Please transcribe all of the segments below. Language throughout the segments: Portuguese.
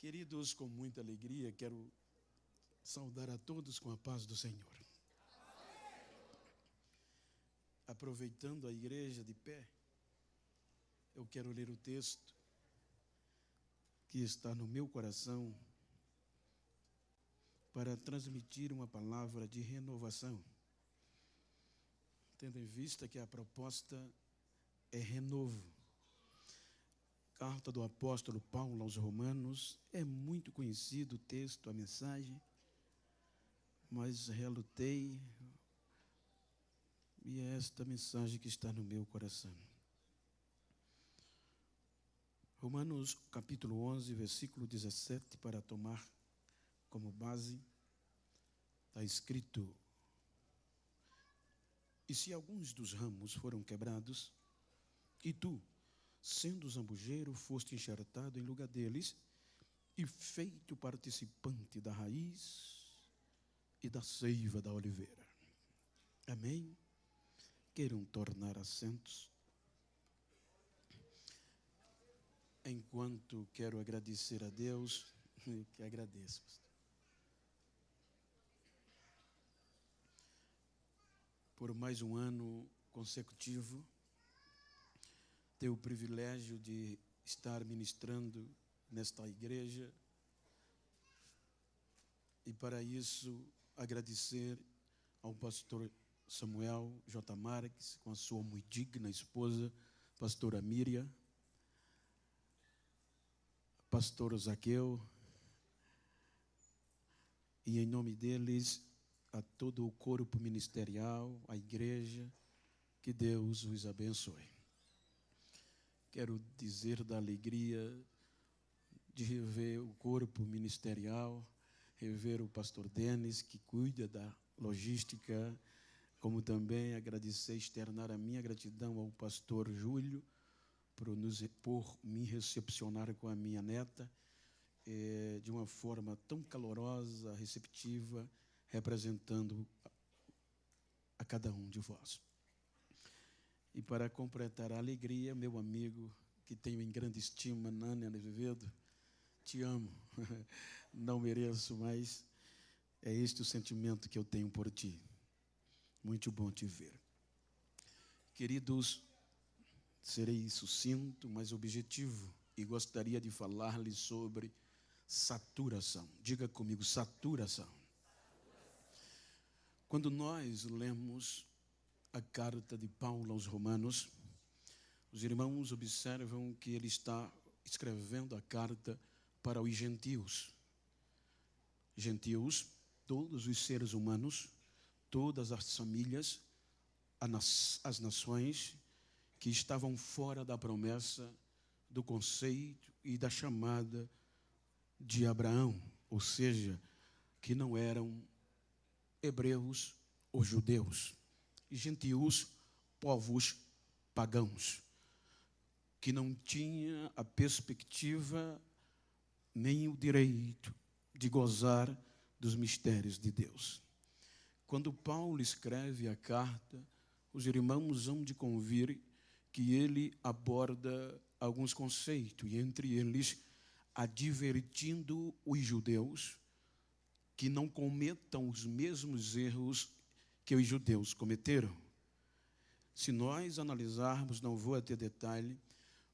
Queridos, com muita alegria, quero saudar a todos com a paz do Senhor. Aproveitando a igreja de pé, eu quero ler o texto que está no meu coração para transmitir uma palavra de renovação, tendo em vista que a proposta é renovo. Carta do apóstolo Paulo aos Romanos, é muito conhecido o texto, a mensagem, mas relutei, e é esta mensagem que está no meu coração. Romanos capítulo 11, versículo 17, para tomar como base, está escrito: e se alguns dos ramos foram quebrados, e tu, sendo zambujeiro, foste enxertado em lugar deles e feito participante da raiz e da seiva da oliveira. Amém? Queiram tornar assentos. Enquanto quero agradecer a Deus, que agradeço, pastor, por mais um ano consecutivo, ter o privilégio de estar ministrando nesta igreja, e para isso agradecer ao pastor Samuel J. Marques, com a sua muito digna esposa, pastora Miriam, pastor Zaqueu, e em nome deles a todo o corpo ministerial, a igreja, que Deus os abençoe. Quero dizer da alegria de rever o corpo ministerial, rever o pastor Denis, que cuida da logística, como também agradecer, externar a minha gratidão ao pastor Júlio por me recepcionar com a minha neta, de uma forma tão calorosa, receptiva, representando a cada um de vós. E para completar a alegria, meu amigo, que tenho em grande estima, Nani Azevedo, te amo, não mereço, mas é este o sentimento que eu tenho por ti. Muito bom te ver. Queridos, serei sucinto, mas objetivo, e gostaria de falar-lhes sobre saturação. Diga comigo, saturação. Quando nós lemos a carta de Paulo aos Romanos, os irmãos observam que ele está escrevendo a carta para os gentios. Gentios, todos os seres humanos, todas as famílias, as nações que estavam fora da promessa, do conceito e da chamada de Abraão, ou seja, que não eram hebreus ou judeus, gentios, povos pagãos, que não tinha a perspectiva nem o direito de gozar dos mistérios de Deus. Quando Paulo escreve a carta, os irmãos hão de convir que ele aborda alguns conceitos, e entre eles, advertindo os judeus que não cometam os mesmos erros que os judeus cometeram. Se nós analisarmos, não vou até detalhe,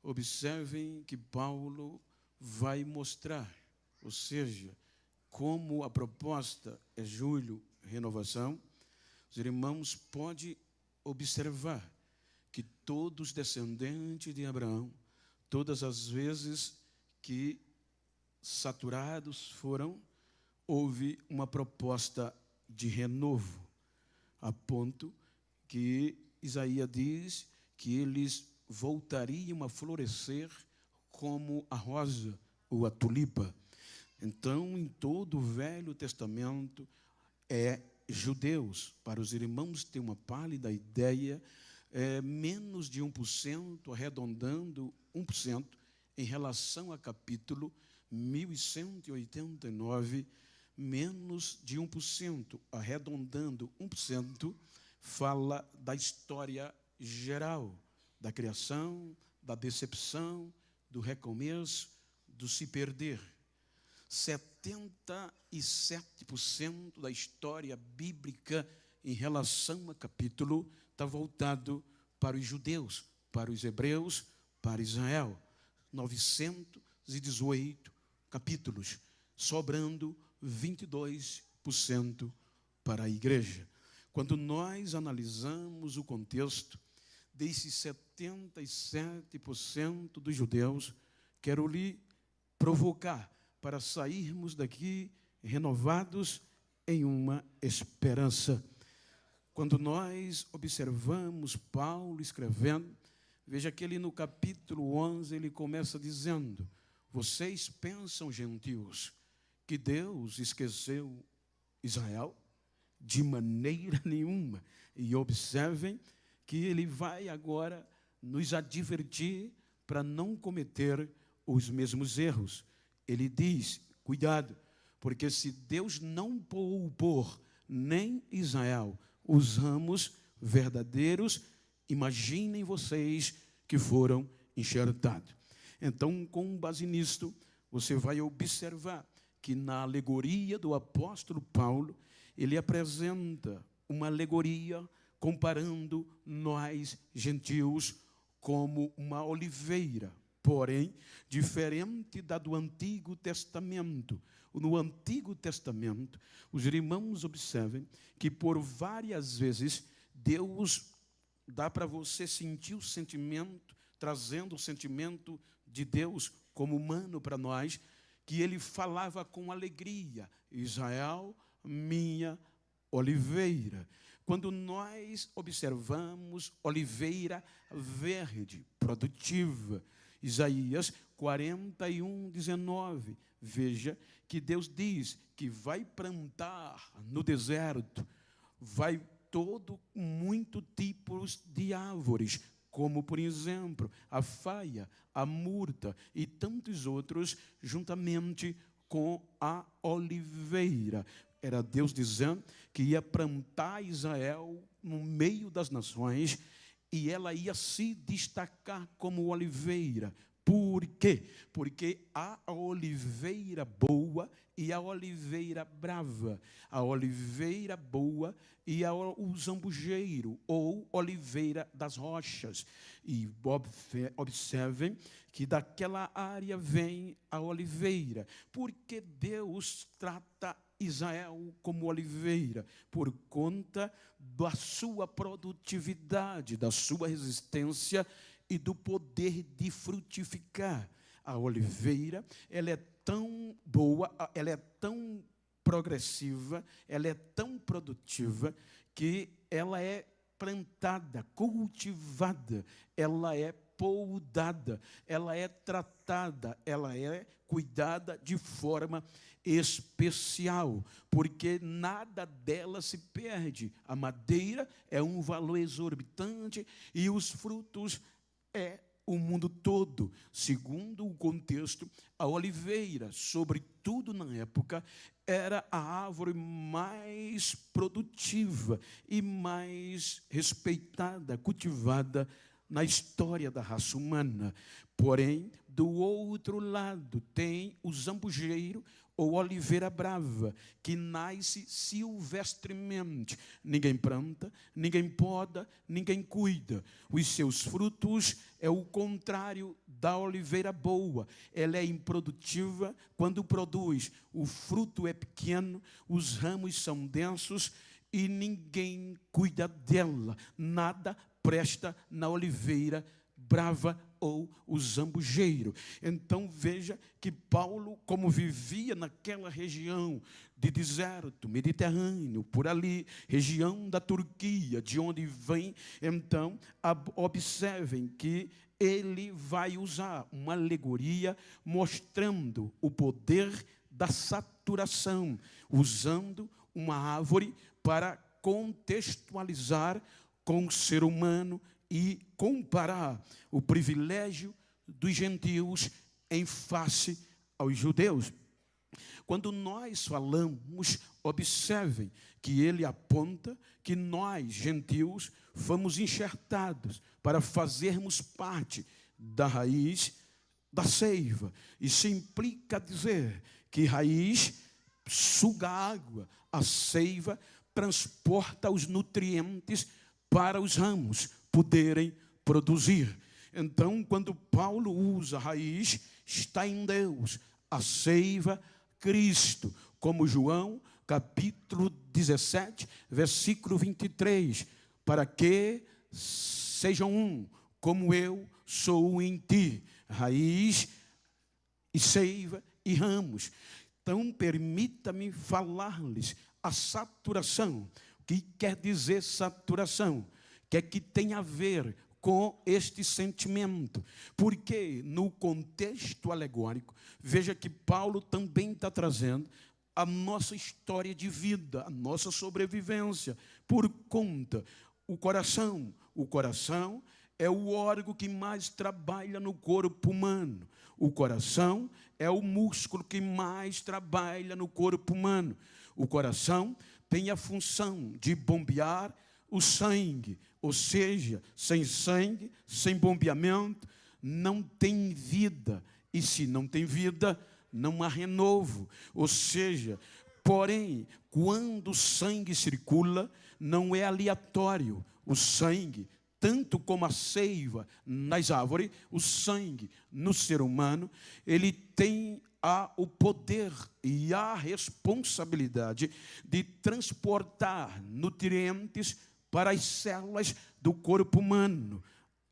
observem que Paulo vai mostrar, ou seja, como a proposta é Júlio, renovação, os irmãos podem observar que todos os descendentes de Abraão, todas as vezes que saturados foram, houve uma proposta de renovo, a ponto que Isaías diz que eles voltariam a florescer como a rosa ou a tulipa. Então, em todo o Velho Testamento, judeus, para os irmãos ter uma pálida ideia, menos de 1%, arredondando 1%, em relação a capítulo 1189, menos de 1%, arredondando 1%, fala da história geral, da criação, da decepção, do recomeço, do se perder. 77% da história bíblica em relação a capítulo está voltado para os judeus, para os hebreus, para Israel. 918 capítulos, sobrando 22% para a igreja. Quando nós analisamos o contexto desses 77% dos judeus, quero lhe provocar para sairmos daqui renovados em uma esperança. Quando nós observamos Paulo escrevendo, veja que ele no capítulo 11, ele começa dizendo: vocês pensam, gentios, que Deus esqueceu Israel? De maneira nenhuma. E observem que ele vai agora nos advertir para não cometer os mesmos erros. Ele diz: cuidado, porque se Deus não poupou nem Israel, os ramos verdadeiros, imaginem vocês que foram enxertados. Então, com base nisto, você vai observar que na alegoria do apóstolo Paulo, ele apresenta uma alegoria comparando nós, gentios, como uma oliveira, porém, diferente da do Antigo Testamento. No Antigo Testamento, os irmãos observem que por várias vezes Deus dá para você sentir o sentimento, trazendo o sentimento de Deus como humano para nós, que ele falava com alegria: Israel, minha oliveira. Quando nós observamos oliveira verde, produtiva, Isaías 41, 19, veja que Deus diz que vai plantar no deserto, vai muito tipos de árvores, como, por exemplo, a faia, a murta e tantos outros, juntamente com a oliveira. Era Deus dizendo que ia plantar Israel no meio das nações e ela ia se destacar como oliveira. Por quê? Porque há a oliveira boa e a oliveira brava. A oliveira boa e o zambujeiro, ou oliveira das rochas. E observem que daquela área vem a oliveira. Porque Deus trata Israel como oliveira? Por conta da sua produtividade, da sua resistência e do poder de frutificar. A oliveira, ela é tão boa, ela é tão progressiva, ela é tão produtiva, que ela é plantada, cultivada, ela é podada, ela é tratada, ela é cuidada de forma especial, porque nada dela se perde. A madeira é um valor exorbitante e os frutos é o mundo todo. Segundo o contexto, a oliveira, sobretudo na época, era a árvore mais produtiva e mais respeitada, cultivada na história da raça humana. Porém, do outro lado, tem o zambujeiro, ou oliveira brava, que nasce silvestremente. Ninguém planta, ninguém poda, ninguém cuida. Os seus frutos é o contrário da oliveira boa. Ela é improdutiva quando produz. O fruto é pequeno, os ramos são densos e ninguém cuida dela. Nada presta na oliveira brava ou o zambujeiro. Então veja que Paulo, como vivia naquela região de deserto, Mediterrâneo, por ali, região da Turquia, de onde vem, então, observem que ele vai usar uma alegoria mostrando o poder da saturação, usando uma árvore para contextualizar com o ser humano e comparar o privilégio dos gentios em face aos judeus. Quando nós falamos, observem que ele aponta que nós, gentios, fomos enxertados para fazermos parte da raiz da seiva. Isso implica dizer que raiz suga água, a seiva transporta os nutrientes para os ramos poderem produzir. Então, quando Paulo usa raiz, está em Deus, a seiva, Cristo, como João, capítulo 17, versículo 23, para que sejam um, como eu sou em ti, raiz e seiva e ramos. Então, permita-me falar-lhes a saturação. O que quer dizer saturação? Que é que tem a ver com este sentimento, porque no contexto alegórico, veja que Paulo também está trazendo a nossa história de vida, a nossa sobrevivência, por conta, o coração é o órgão que mais trabalha no corpo humano, o coração é o músculo que mais trabalha no corpo humano, o coração tem a função de bombear o sangue, ou seja, sem sangue, sem bombeamento, não tem vida. E se não tem vida, não há renovo. Ou seja, porém, quando o sangue circula, não é aleatório. O sangue, tanto como a seiva nas árvores, o sangue no ser humano, ele tem o poder e a responsabilidade de transportar nutrientes para as células do corpo humano,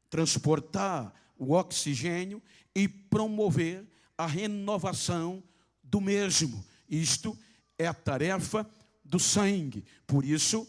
transportar o oxigênio e promover a renovação do mesmo. Isto é a tarefa do sangue. Por isso,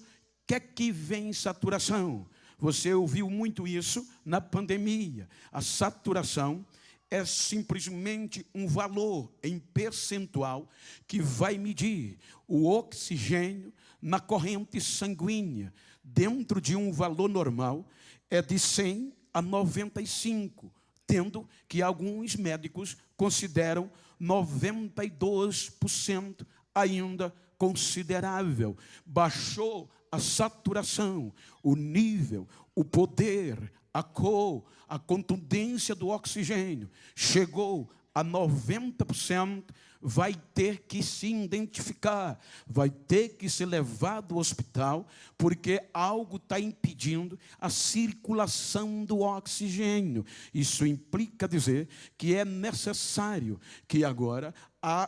que é que vem saturação? Você ouviu muito isso na pandemia. A saturação é simplesmente um valor em percentual que vai medir o oxigênio na corrente sanguínea. Dentro de um valor normal, é de 100 a 95, tendo que alguns médicos consideram 92% ainda considerável. Baixou a saturação, o nível, o poder, a cor, a contundência do oxigênio, chegou a 90%, vai ter que se identificar, vai ter que ser levado ao hospital, porque algo está impedindo a circulação do oxigênio. Isso implica dizer que é necessário que agora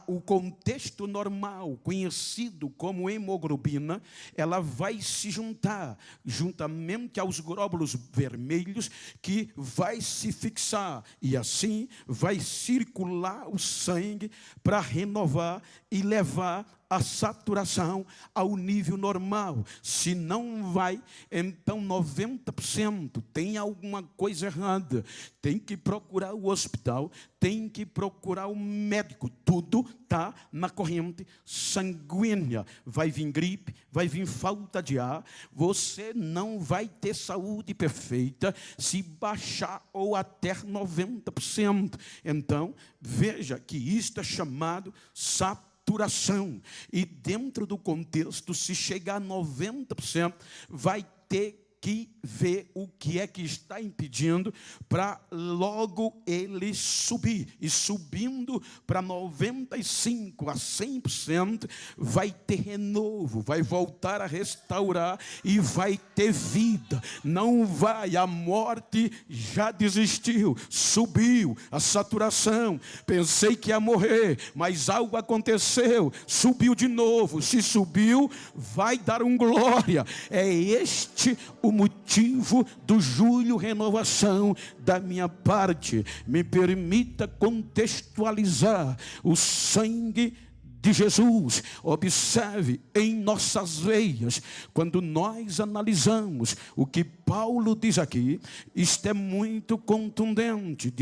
o contexto normal, conhecido como hemoglobina, ela vai se juntar, juntamente aos glóbulos vermelhos, que vai se fixar, e assim vai circular o sangue para renovar e levar a saturação ao nível normal. Se não vai, então 90% tem alguma coisa errada. Tem que procurar o hospital, tem que procurar o médico. Tudo está na corrente sanguínea. Vai vir gripe, vai vir falta de ar. Você não vai ter saúde perfeita se baixar ou até 90%. Então, veja que isto é chamado saturação. E dentro do contexto, se chegar a 90%, vai ter que ver o que é que está impedindo para logo ele subir. E subindo para 95% a 100%, vai ter renovo, vai voltar a restaurar e vai ter vida. Não vai, a morte já desistiu, subiu a saturação. Pensei que ia morrer, mas algo aconteceu, subiu de novo. Se subiu, vai dar um glória. É este o motivo do Júlio Renovação da minha parte. Me permita contextualizar o sangue de Jesus. Observe em nossas veias, quando nós analisamos o que Paulo diz aqui, isto é muito contundente,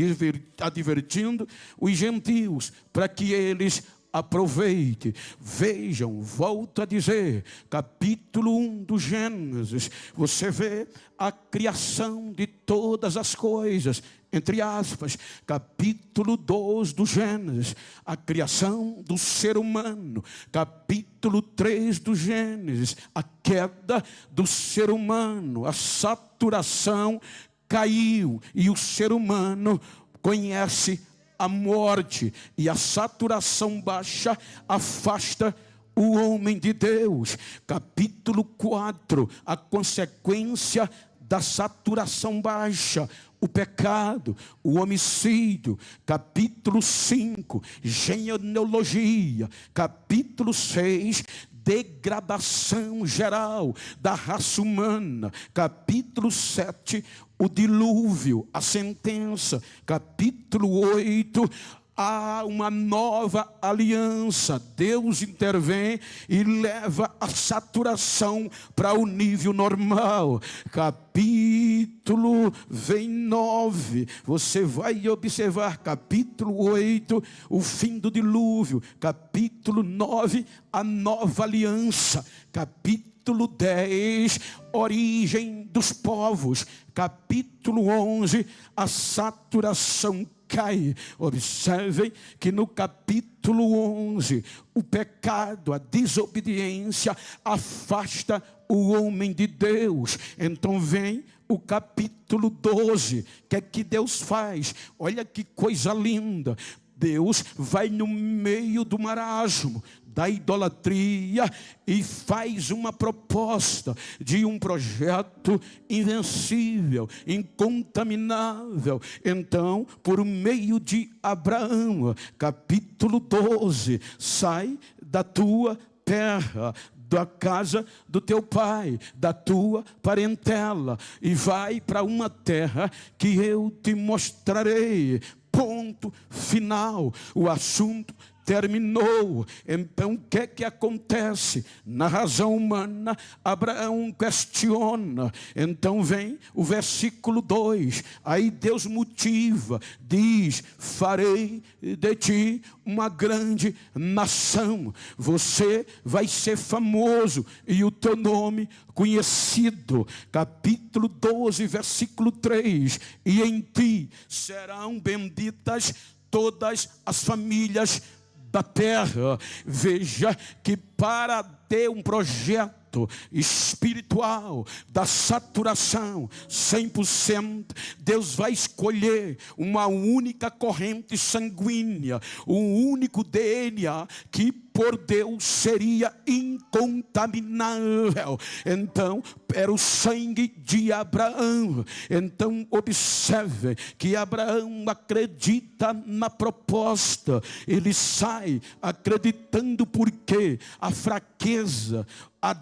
advertindo os gentios para que eles aproveite. Vejam, volto a dizer, capítulo 1 do Gênesis, você vê a criação de todas as coisas, entre aspas, capítulo 2 do Gênesis, a criação do ser humano, capítulo 3 do Gênesis, a queda do ser humano, a saturação caiu e o ser humano conhece a morte e a saturação baixa afasta o homem de Deus. Capítulo 4, a consequência da saturação baixa, o pecado, o homicídio. Capítulo 5, genealogia. Capítulo 6, degradação geral da raça humana. Capítulo 7, o dilúvio, a sentença. Capítulo 8, há uma nova aliança. Deus intervém e leva a saturação para o nível normal. Capítulo 9, você vai observar. Capítulo 8, o fim do dilúvio. Capítulo 9, a nova aliança. Capítulo 10, origem dos povos. Capítulo 11, a saturação cai. Observem que no capítulo 11, o pecado, a desobediência afasta o homem de Deus. Então vem o capítulo 12, que é que Deus faz? Olha que coisa linda. Deus vai no meio do marasmo da idolatria e faz uma proposta de um projeto invencível, incontaminável. Então, por meio de Abraão, capítulo 12, sai da tua terra, da casa do teu pai, da tua parentela, e vai para uma terra que eu te mostrarei. Ponto final. O assunto terminou. Então o que é que acontece? Na razão humana, Abraão questiona. Então vem o versículo 2. Aí Deus motiva, diz: farei de ti uma grande nação. Você vai ser famoso e o teu nome conhecido. Capítulo 12, versículo 3. E em ti serão benditas todas as famílias da terra. Veja que para ter um projeto espiritual da saturação 100%, Deus vai escolher uma única corrente sanguínea, um único DNA que por Deus seria incontaminável. Então era o sangue de Abraão. Então observe que Abraão acredita na proposta. Ele sai acreditando, porque a fraqueza,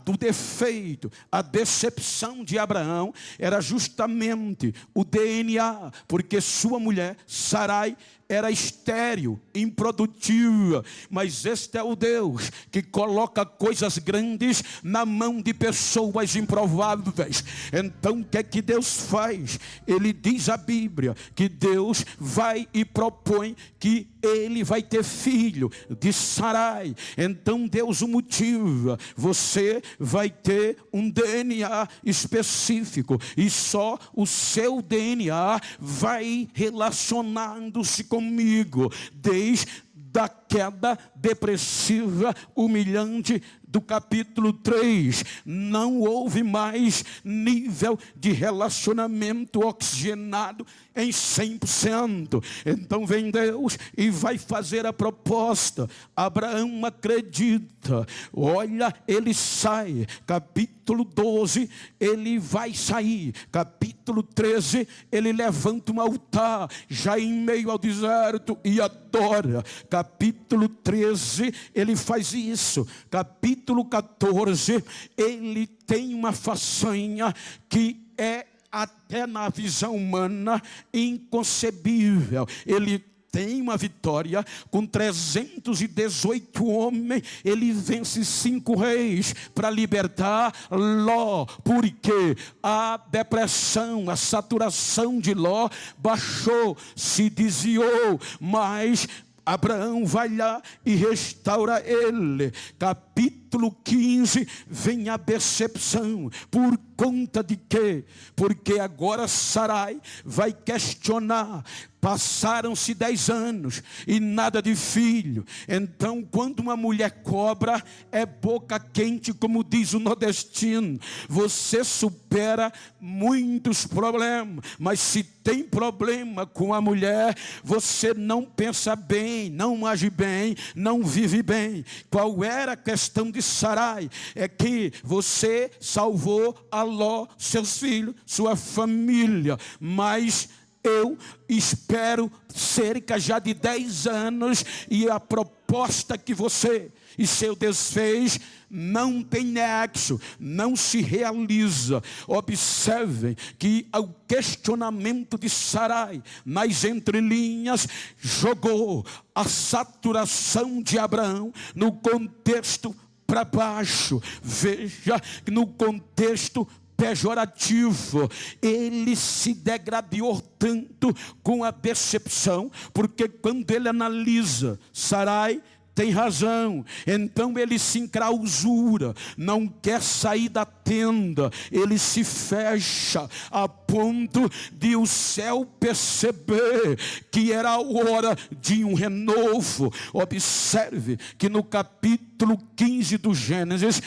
do defeito, a decepção de Abraão era justamente o DNA, porque sua mulher Sarai era estéril, improdutiva. Mas este é o Deus que coloca coisas grandes na mão de pessoas improváveis. Então o que é que Deus faz? Ele diz a Bíblia que Deus vai e propõe que ele vai ter filho de Sarai. Então Deus o motiva: você vai ter um DNA específico, e só o seu DNA vai relacionando-se comigo. Desde a queda depressiva, humilhante do capítulo 3, não houve mais nível de relacionamento oxigenado em 100%. Então vem Deus e vai fazer a proposta. Abraão acredita. Olha, ele sai. Capítulo 12, ele vai sair. Capítulo 13, ele levanta um altar já em meio ao deserto e adora. Capítulo 13, ele faz isso. Capítulo 14, ele tem uma façanha que é, até na visão humana, inconcebível. Ele tem uma vitória com 318 homens. Ele vence 5 reis para libertar Ló, porque a depressão, a saturação de Ló baixou, se desviou, mas Abraão vai lá e restaura ele. Capítulo capítulo 15 vem a decepção. Por conta de quê? Porque agora Sarai vai questionar. Passaram-se 10 anos e nada de filho. Então, quando uma mulher cobra, é boca quente, como diz o nordestino. Você supera muitos problemas, mas se tem problema com a mulher, você não pensa bem, não age bem, não vive bem. Qual era a questão de Sarai? É que você salvou a Ló, seus filhos, sua família, mas eu espero cerca já de 10 anos e a proposta que você e seu Deus fez não tem nexo, não se realiza. Observem que o questionamento de Sarai, nas entrelinhas, jogou a saturação de Abraão no contexto para baixo. Veja que no contexto pejorativo, ele se degradou tanto com a decepção, porque quando ele analisa, Sarai tem razão, então ele se enclausura, não quer sair da tenda, ele se fecha, a ponto de o céu perceber que era a hora de um renovo. Observe que no capítulo 15 do Gênesis,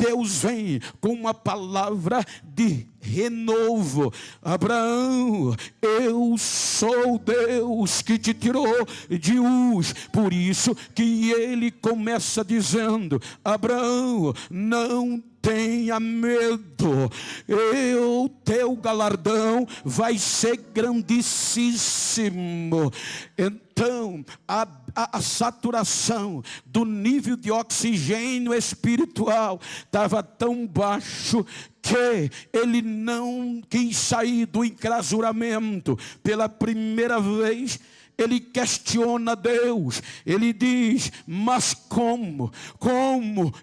Deus vem com uma palavra de renovo. Abraão, eu sou Deus que te tirou de Uz. Por isso que ele começa dizendo: Abraão, não tenha medo, teu galardão vai ser grandíssimo. Então, a saturação do nível de oxigênio espiritual estava tão baixo que ele não quis sair do enclausuramento. Pela primeira vez, ele questiona Deus. Ele diz: mas como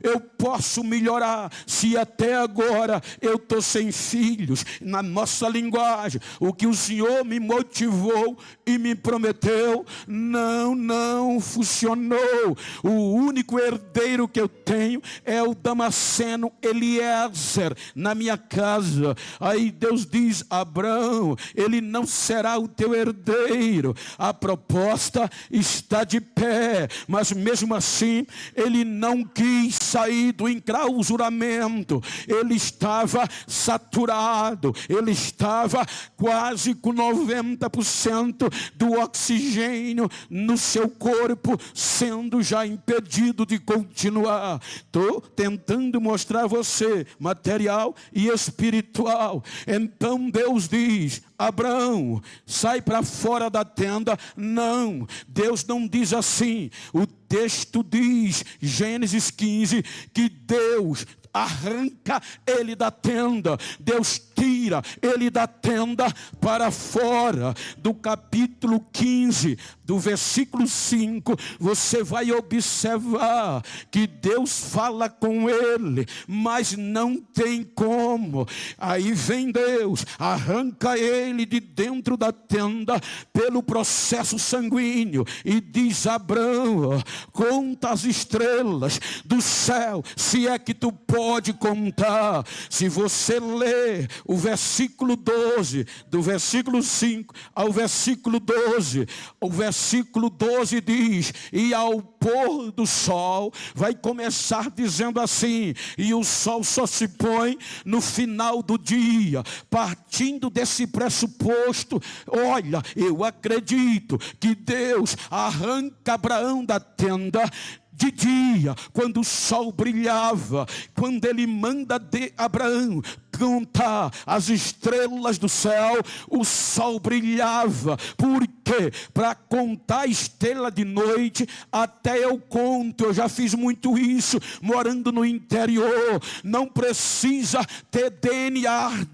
eu posso melhorar se até agora eu estou sem filhos? Na nossa linguagem, o que o Senhor me motivou e me prometeu não funcionou. O único herdeiro que eu tenho é o Damasceno Eliezer na minha casa. Aí Deus diz: Abraão, ele não será o teu herdeiro. A proposta está de pé, mas mesmo assim ele não quis sair do enclausuramento. Ele estava saturado, ele estava quase com 90% do oxigênio no seu corpo sendo já impedido de continuar. Estou tentando mostrar a você material e espiritual. Então Deus diz: Abraão, sai para fora da tenda. Não, Deus não diz assim. O texto diz, Gênesis 15, que Deus arranca ele da tenda. Deus tira ele da tenda para fora. Do capítulo 15, do versículo 5, você vai observar que Deus fala com ele, mas não tem como. Aí vem Deus, arranca ele de dentro da tenda pelo processo sanguíneo e diz: Abraão, conta as estrelas do céu, se é que tu pode contar. Se você ler o versículo 12, do versículo 5 ao versículo 12, o versículo 12 diz: e ao pôr do sol, vai começar dizendo assim, e o sol só se põe no final do dia. Partindo desse pressuposto, olha, eu acredito que Deus arranca Abraão da tenda de dia, quando o sol brilhava, quando ele manda de Abraão contar as estrelas do céu, o sol brilhava. Por quê? Para contar a estrela de noite, até eu conto, eu já fiz muito isso, morando no interior. Não precisa ter DNA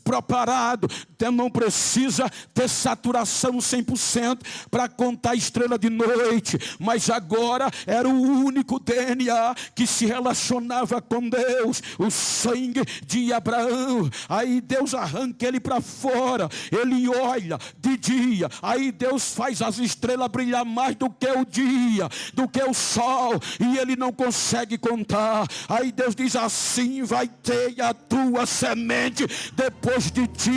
preparado. Então não precisa ter saturação 100% para contar a estrela de noite. Mas agora era o único DNA que se relacionava com Deus, o sangue de Abraão. Aí Deus arranca ele para fora, ele olha de dia, aí Deus faz as estrelas brilhar mais do que o dia, do que o sol, e ele não consegue contar. Aí Deus diz assim: vai ter a tua semente depois de ti.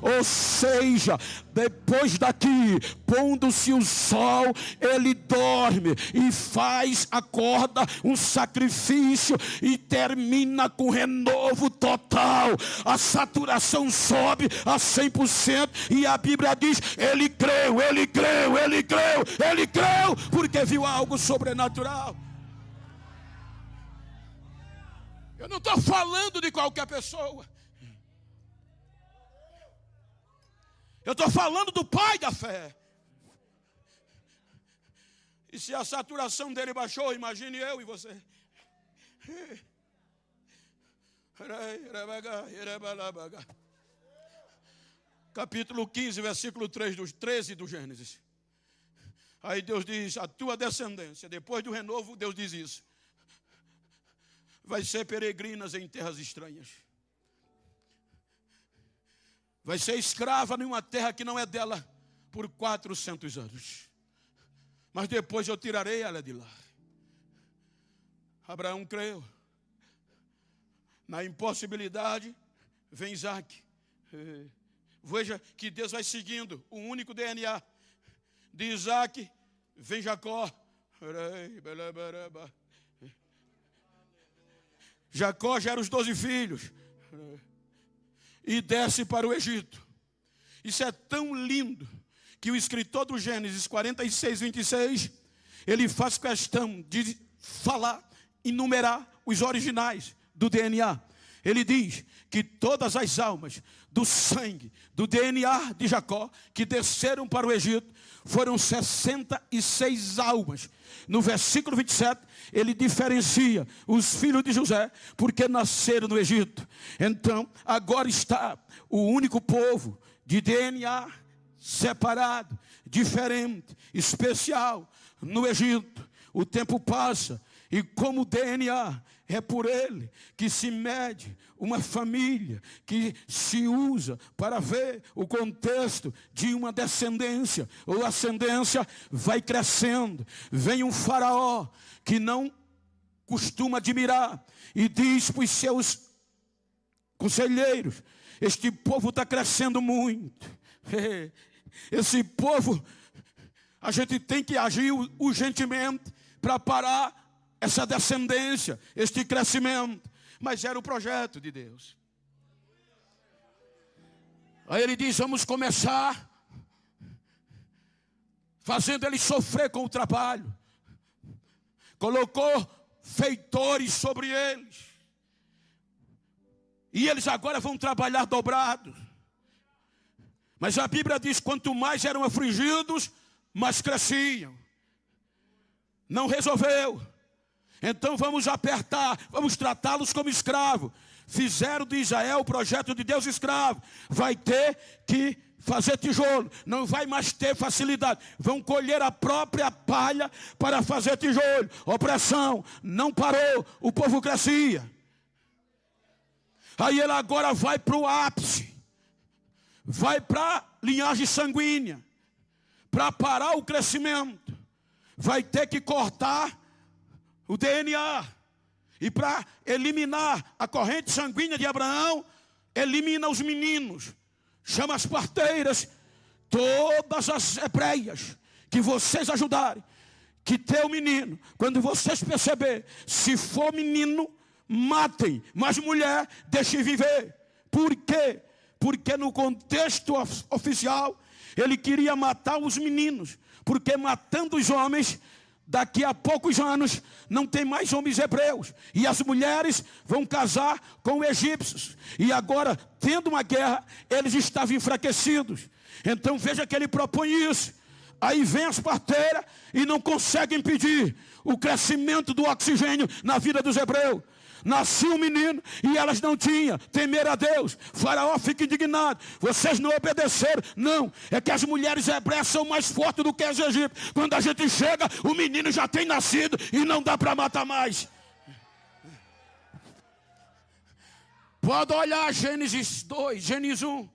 Ou seja, depois daqui, pondo-se o sol, ele dorme e acorda um sacrifício e termina com renovo total. A saturação sobe a 100% e a Bíblia diz: ele creu, ele creu, ele creu, ele creu, porque viu algo sobrenatural. Eu não estou falando de qualquer pessoa. Eu estou falando do pai da fé. E se a saturação dele baixou, imagine eu e você. Capítulo 15, versículo 13 do Gênesis. Aí Deus diz: a tua descendência, depois do renovo, Deus diz isso: vai ser peregrinas em terras estranhas. Vai ser escrava em uma terra que não é dela por 400 anos. Mas depois eu tirarei ela de lá. Abraão creu. Na impossibilidade vem Isaac. Veja que Deus vai seguindo o único DNA. De Isaac vem Jacó. Jacó gera os 12 filhos. E desce para o Egito. Isso é tão lindo que o escritor do Gênesis 46, 26, ele faz questão de falar, enumerar os originais do DNA. Ele diz que todas as almas do sangue, do DNA de Jacó, que desceram para o Egito, foram 66 almas. No versículo 27, ele diferencia os filhos de José, porque nasceram no Egito. Então, agora está o único povo de DNA separado, diferente, especial, no Egito. O tempo passa e como o DNA é por ele que se mede uma família, que se usa para ver o contexto de uma descendência ou ascendência, vai crescendo. Vem um faraó que não costuma admirar e diz para os seus conselheiros: este povo está crescendo muito. Esse povo, a gente tem que agir urgentemente para parar essa descendência, este crescimento. Mas era o projeto de Deus. Aí ele diz: vamos começar fazendo ele sofrer com o trabalho. Colocou feitores sobre eles. E eles agora vão trabalhar dobrados. Mas a Bíblia diz: quanto mais eram afligidos, mais cresciam. Não resolveu. Então vamos apertar, vamos tratá-los como escravo. Fizeram de Israel o projeto de Deus escravo. Vai ter que fazer tijolo, não vai mais ter facilidade. Vão colher a própria palha para fazer tijolo. Opressão, não parou, o povo crescia. Aí ele agora vai para o ápice. Vai para a linhagem sanguínea. Para parar o crescimento, vai ter que cortar o DNA. E para eliminar a corrente sanguínea de Abraão, elimina os meninos. Chama as parteiras, todas as hebreias que vocês ajudarem, que teu menino, quando vocês perceberem, se for menino, matem, mas mulher, deixem viver. Por quê? Porque no contexto oficial, ele queria matar os meninos, porque matando os homens, daqui a poucos anos, não tem mais homens hebreus. E as mulheres vão casar com egípcios. E agora, tendo uma guerra, eles estavam enfraquecidos. Então veja que ele propõe isso. Aí vem as parteiras e não conseguem impedir o crescimento do oxigênio na vida dos hebreus. Nascia um menino e elas não tinham temer a Deus. Faraó fica indignado. Vocês não obedeceram. Não, é que as mulheres hebreias são mais fortes do que as egípcias. Quando a gente chega, o menino já tem nascido e não dá para matar mais. Pode olhar Gênesis 2, Gênesis 1.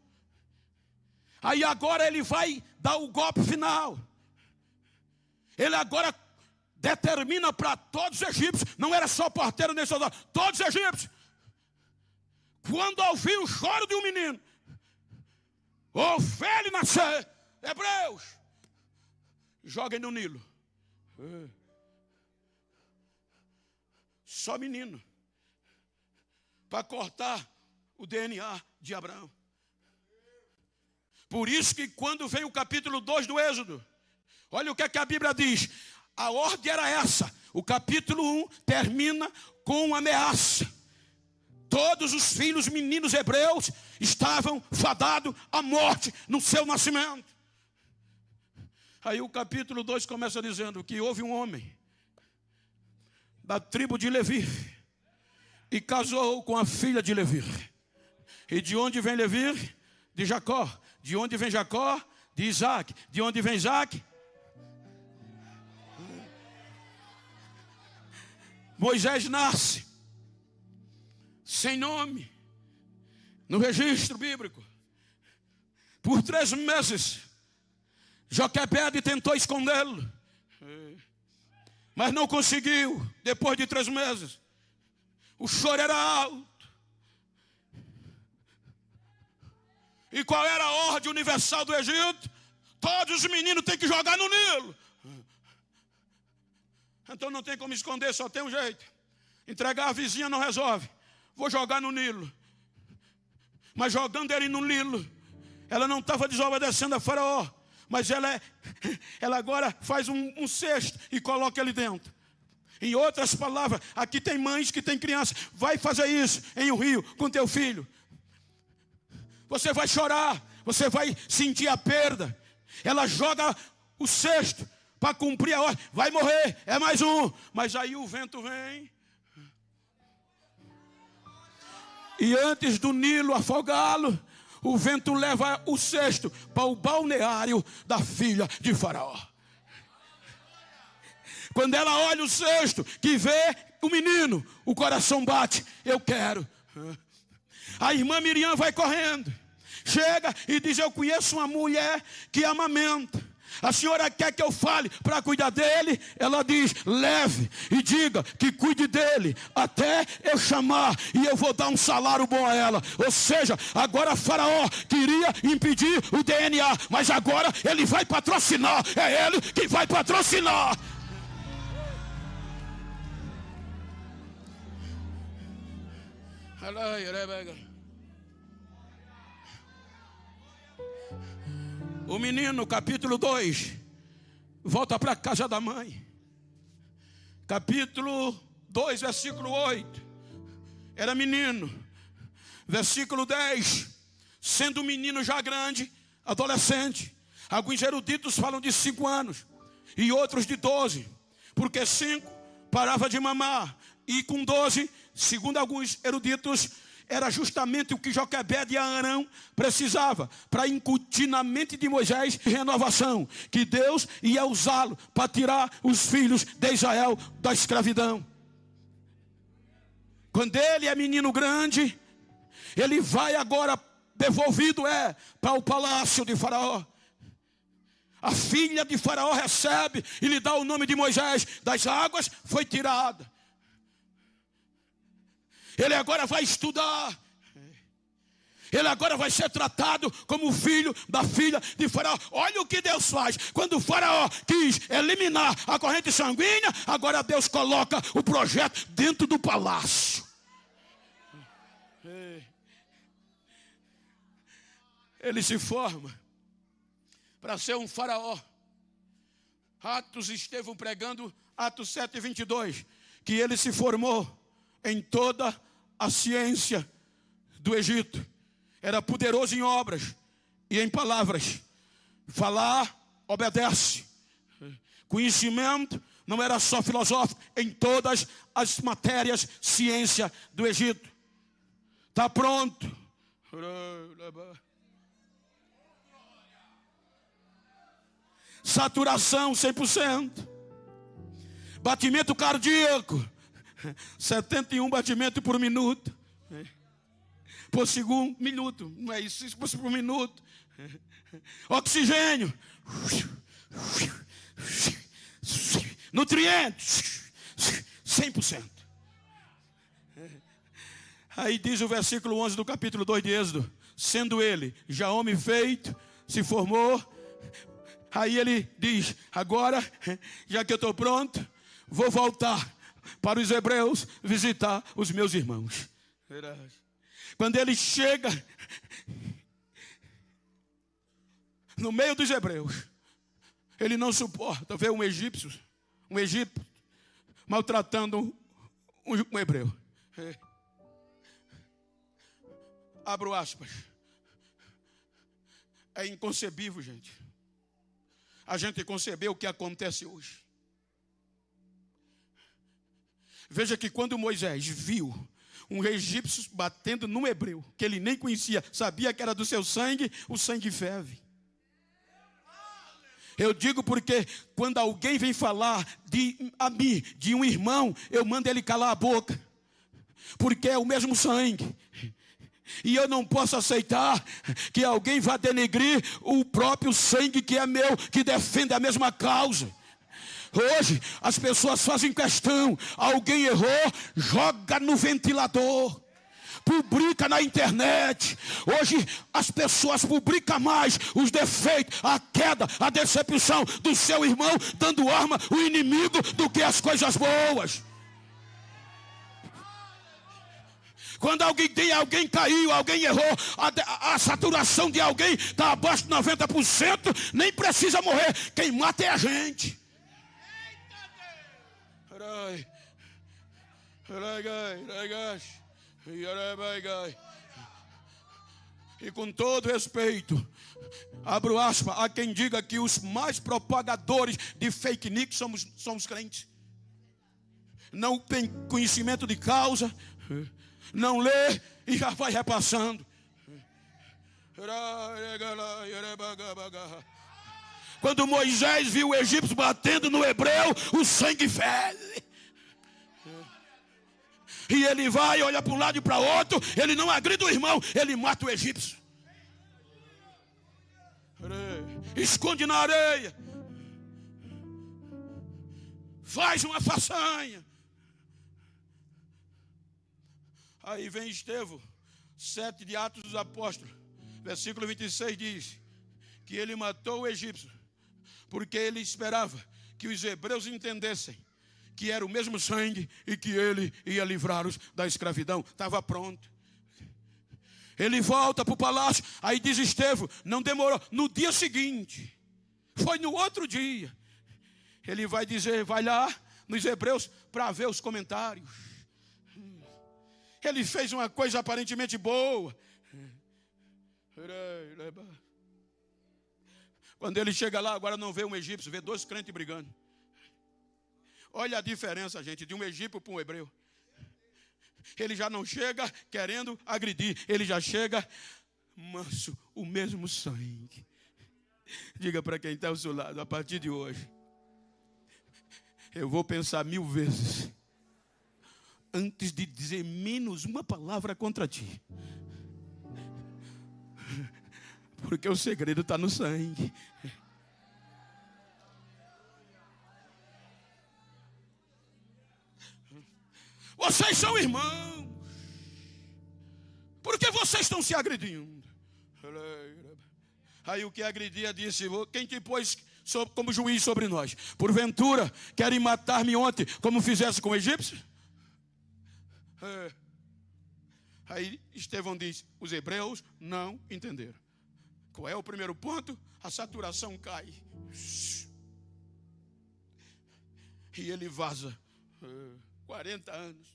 Aí agora ele vai dar o golpe final. Ele agora determina para todos os egípcios, não era só parteiro nem soldado, todos os egípcios, quando ouvir o choro de um menino, ou velho nascer, hebreus, joguem no Nilo. Só menino, para cortar o DNA de Abraão. Por isso que quando vem o capítulo 2 do Êxodo, olha o que a Bíblia diz. A ordem era essa. O capítulo 1 termina com uma ameaça. Todos os filhos meninos hebreus estavam fadados à morte no seu nascimento. Aí o capítulo 2 começa dizendo que houve um homem da tribo de Levi e casou com a filha de Levi. E de onde vem Levi? De Jacó. De onde vem Jacó? De Isaac. De onde vem Isaac? Moisés nasce sem nome no registro bíblico. Por 3 meses Joquebede tentou escondê-lo, mas não conseguiu. Depois de 3 meses o choro era alto. E qual era a ordem universal do Egito? Todos os meninos têm que jogar no Nilo. Então não tem como esconder, só tem um jeito. Entregar a vizinha não resolve. Vou jogar no Nilo. Mas jogando ele no Nilo, ela não estava desobedecendo a Faraó, mas ela agora faz um cesto e coloca ele dentro. Em outras palavras, aqui tem mães que têm criança. Vai fazer isso em um rio com teu filho. Você vai chorar, você vai sentir a perda. Ela joga o cesto para cumprir a ordem. Vai morrer, é mais um. Mas aí o vento vem. E antes do Nilo afogá-lo, o vento leva o cesto para o balneário da filha de Faraó. Quando ela olha o cesto, que vê o menino, o coração bate. Eu quero. A irmã Miriam vai correndo. Chega e diz: eu conheço uma mulher que amamenta. A senhora quer que eu fale para cuidar dele? Ela diz: leve e diga que cuide dele até eu chamar, e eu vou dar um salário bom a ela. Ou seja, agora Faraó queria impedir o DNA, mas agora ele vai patrocinar. É ele que vai patrocinar. O menino, capítulo 2, volta para a casa da mãe. Capítulo 2, versículo 8. Era menino. Versículo 10. Sendo um menino já grande, adolescente. Alguns eruditos falam de 5 anos e outros de 12. Porque 5 parava de mamar. E com 12, segundo alguns eruditos, era justamente o que Joquebede e Arão precisava para incutir na mente de Moisés renovação, que Deus ia usá-lo para tirar os filhos de Israel da escravidão. Quando ele é menino grande, ele vai agora devolvido para o palácio de Faraó. A filha de Faraó recebe e lhe dá o nome de Moisés. Das águas foi tirada. Ele agora vai estudar. Ele agora vai ser tratado como filho da filha de Faraó. Olha o que Deus faz. Quando o Faraó quis eliminar a corrente sanguínea, agora Deus coloca o projeto dentro do palácio. Ele se forma para ser um faraó. Atos, Estevão pregando, Atos 7:22, que ele se formou em toda a ciência do Egito. Era poderoso em obras e em palavras. Falar obedece. Conhecimento não era só filosófico, em todas as matérias, ciência do Egito. Está pronto. Saturação 100%. Batimento cardíaco 71 batimentos por minuto. Por segundo, minuto. Não é isso por minuto. Oxigênio. Nutrientes. 100%. Aí diz o versículo 11 do capítulo 2 de Êxodo: sendo ele já homem feito, se formou. Aí ele diz: agora, já que eu estou pronto, vou voltar para os hebreus visitar os meus irmãos. Quando ele chega no meio dos hebreus, ele não suporta ver um egípcio maltratando um hebreu. Abro aspas. É inconcebível, gente. A gente conceber o que acontece hoje. Veja que quando Moisés viu um egípcio batendo num hebreu, que ele nem conhecia, sabia que era do seu sangue, o sangue ferve. Eu digo porque quando alguém vem falar a mim, de um irmão, eu mando ele calar a boca. Porque é o mesmo sangue. E eu não posso aceitar que alguém vá denegrir o próprio sangue que é meu, que defende a mesma causa. Hoje as pessoas fazem questão, alguém errou, joga no ventilador, publica na internet. Hoje as pessoas publicam mais os defeitos, a queda, a decepção do seu irmão, dando arma ao inimigo do que as coisas boas. Quando alguém caiu, alguém errou, a saturação de alguém está abaixo de 90%, nem precisa morrer, quem mata é a gente. E com todo respeito, abro aspas, há quem diga que os mais propagadores de fake news somos crentes. Não tem conhecimento de causa, não lê e já vai repassando. Quando Moisés viu o egípcio batendo no hebreu, o sangue ferve. E ele vai, olha para um lado e para outro, ele não agride o irmão, ele mata o egípcio. Esconde na areia. Faz uma façanha. Aí vem Estevão, 7 de Atos dos Apóstolos, versículo 26 diz que ele matou o egípcio, porque ele esperava que os hebreus entendessem que era o mesmo sangue e que ele ia livrá-los da escravidão. Estava pronto. Ele volta para o palácio, aí diz Estevão, não demorou, no dia seguinte, foi no outro dia, ele vai dizer, vai lá nos hebreus para ver os comentários. Ele fez uma coisa aparentemente boa. Quando ele chega lá, agora não vê um egípcio, vê 2 crentes brigando. Olha a diferença, gente, de um egípcio para um hebreu. Ele já não chega querendo agredir, ele já chega manso, o mesmo sangue. Diga para quem está ao seu lado, a partir de hoje, eu vou pensar 1000 vezes antes de dizer menos uma palavra contra ti. Porque o segredo está no sangue. Vocês são irmãos. Por que vocês estão se agredindo? Aí o que agredia disse, quem te pôs como juiz sobre nós? Porventura, querem matar-me ontem, como fizesse com o egípcio? Aí Estevão diz, os hebreus não entenderam. Qual é o primeiro ponto? A saturação cai. E ele vaza. 40 anos.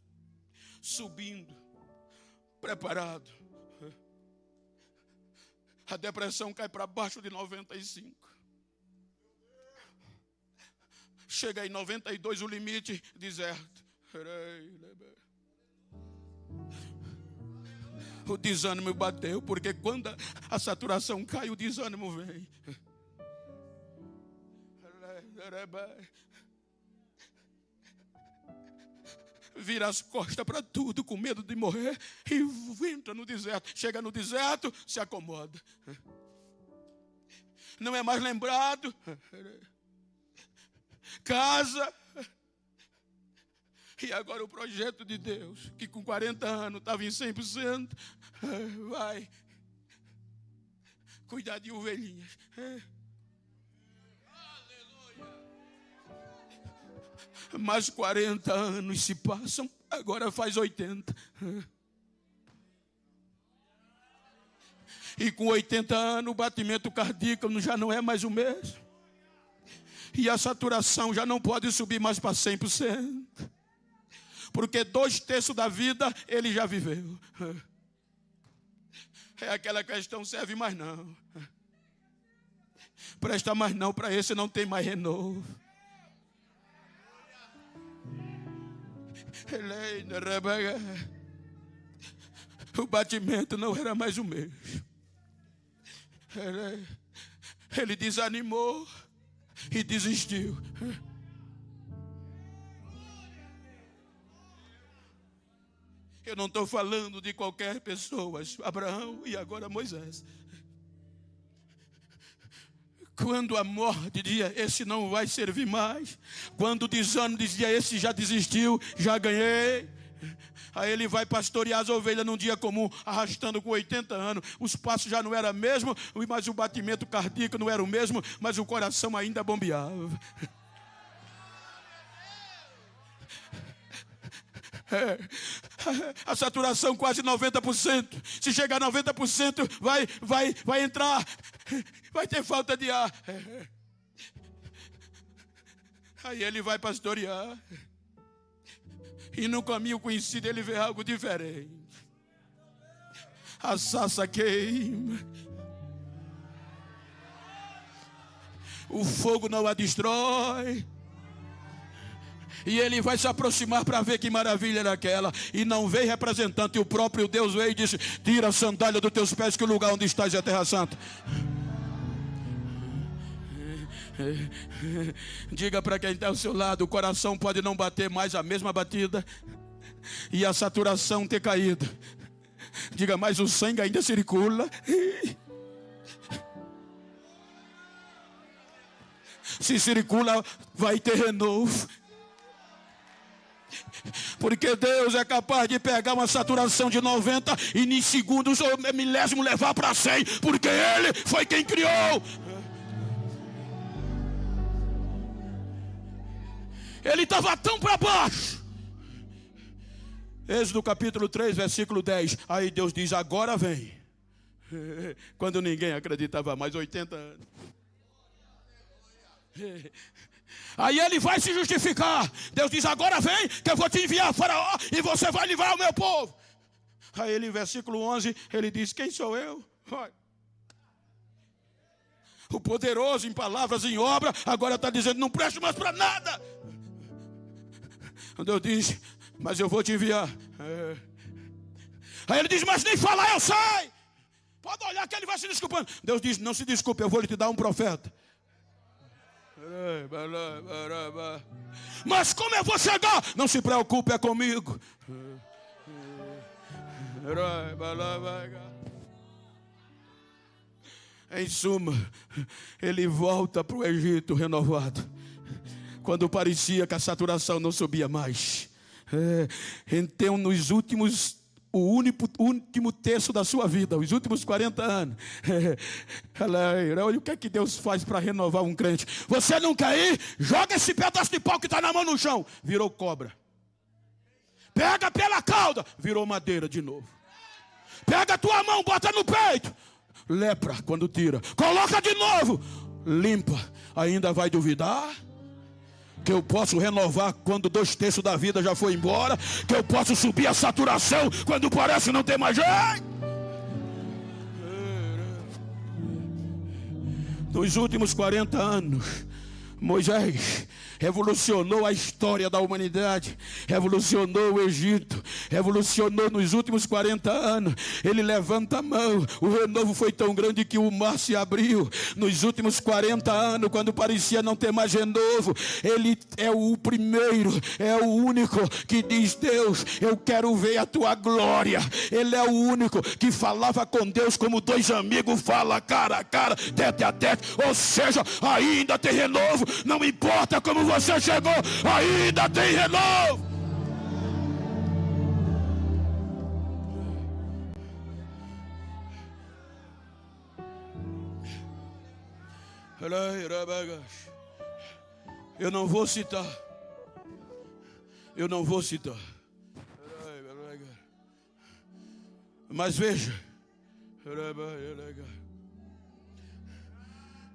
Subindo. Preparado. A depressão cai para baixo de 95. Chega em 92 o limite, deserto. O desânimo bateu, porque quando a saturação cai, o desânimo vem. Vira as costas para tudo, com medo de morrer, e entra no deserto. Chega no deserto, se acomoda. Não é mais lembrado. Casa. E agora o projeto de Deus, que com 40 anos estava em 100%, vai cuidar de ovelhinhas. Mais 40 anos se passam, agora faz 80. E com 80 anos o batimento cardíaco já não é mais o mesmo. E a saturação já não pode subir mais para 100%. Porque 2/3 da vida ele já viveu. É aquela questão, serve mais não. Presta mais não, para esse não tem mais renovo. O batimento não era mais o mesmo. Ele desanimou e desistiu. Eu não estou falando de qualquer pessoa. Abraão e agora Moisés. Quando a morte dizia, esse não vai servir mais. Quando o desânimo dizia, esse já desistiu, já ganhei. Aí ele vai pastorear as ovelhas num dia comum, arrastando com 80 anos. Os passos já não eram o mesmo, mas o batimento cardíaco não era o mesmo, mas o coração ainda bombeava. A saturação quase 90%. Se chegar a 90%, vai entrar, vai ter falta de ar. Aí ele vai pastorear. E no caminho conhecido ele vê algo diferente. A sarça queima. O fogo não a destrói. E ele vai se aproximar para ver que maravilha era aquela. E não veio representante. E o próprio Deus veio e disse, tira a sandália dos teus pés, que o lugar onde estás é a terra santa. Diga para quem está ao seu lado, o coração pode não bater mais a mesma batida. E a saturação ter caído. Diga, mas o sangue ainda circula. Se circula, vai ter renovo. Porque Deus é capaz de pegar uma saturação de 90 e em segundos ou milésimo levar para 100, porque Ele foi quem criou. Ele estava tão para baixo. Êxodo capítulo 3, versículo 10. Aí Deus diz, agora vem. Quando ninguém acreditava mais, 80 anos. Aí ele vai se justificar. Deus diz, agora vem, que eu vou te enviar a Faraó e você vai livrar o meu povo. Aí ele, versículo 11, ele diz, quem sou eu? Vai. O poderoso em palavras, em obra, agora está dizendo, não presto mais para nada. Deus diz, mas eu vou te enviar. Aí ele diz, mas nem falar eu sei. Pode olhar que ele vai se desculpando. Deus diz, não se desculpe, eu vou lhe te dar um profeta. Mas como eu vou chegar? Não se preocupe, é comigo. Em suma, ele volta para o Egito renovado. Quando parecia que a saturação não subia mais. Então, nos últimos, o último terço da sua vida, os últimos 40 anos. Olha o que é que Deus faz para renovar um crente. Você não quer ir? Joga esse pedaço de pau que está na mão no chão. Virou cobra. Pega pela cauda. Virou madeira de novo. Pega a tua mão, bota no peito. Lepra quando tira. Coloca de novo. Limpa. Ainda vai duvidar? Que eu posso renovar quando 2/3 da vida já foi embora. Que eu posso subir a saturação quando parece não ter mais jeito. Nos últimos 40 anos, Moisés, revolucionou a história da humanidade, revolucionou o Egito, revolucionou nos últimos 40 anos. Ele levanta a mão, o renovo foi tão grande que o mar se abriu. Nos últimos 40 anos, quando parecia não ter mais renovo, ele é o primeiro, é o único que diz: Deus, eu quero ver a tua glória. Ele é o único que falava com Deus como dois amigos falam, cara a cara, tete a tete. Ou seja, ainda tem renovo. Não importa como você chegou, ainda tem renovo. Eu não vou citar. Mas veja,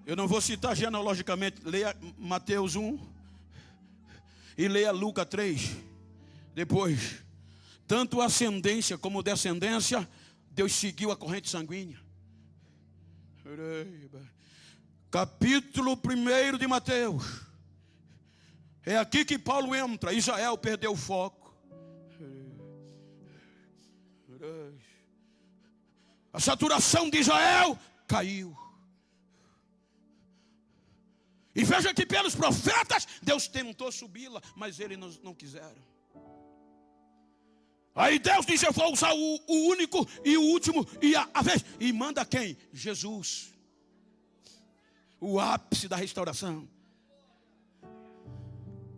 eu não vou citar genealogicamente. Leia Mateus 1 e leia Lucas 3. Depois, tanto ascendência como descendência, Deus seguiu a corrente sanguínea. Capítulo 1 de Mateus. É aqui que Paulo entra. Israel perdeu o foco. A saturação de Israel caiu. E veja que pelos profetas Deus tentou subi-la, mas eles não quiseram. Aí Deus disse: eu vou usar o único e o último e a vez. E manda quem? Jesus. O ápice da restauração.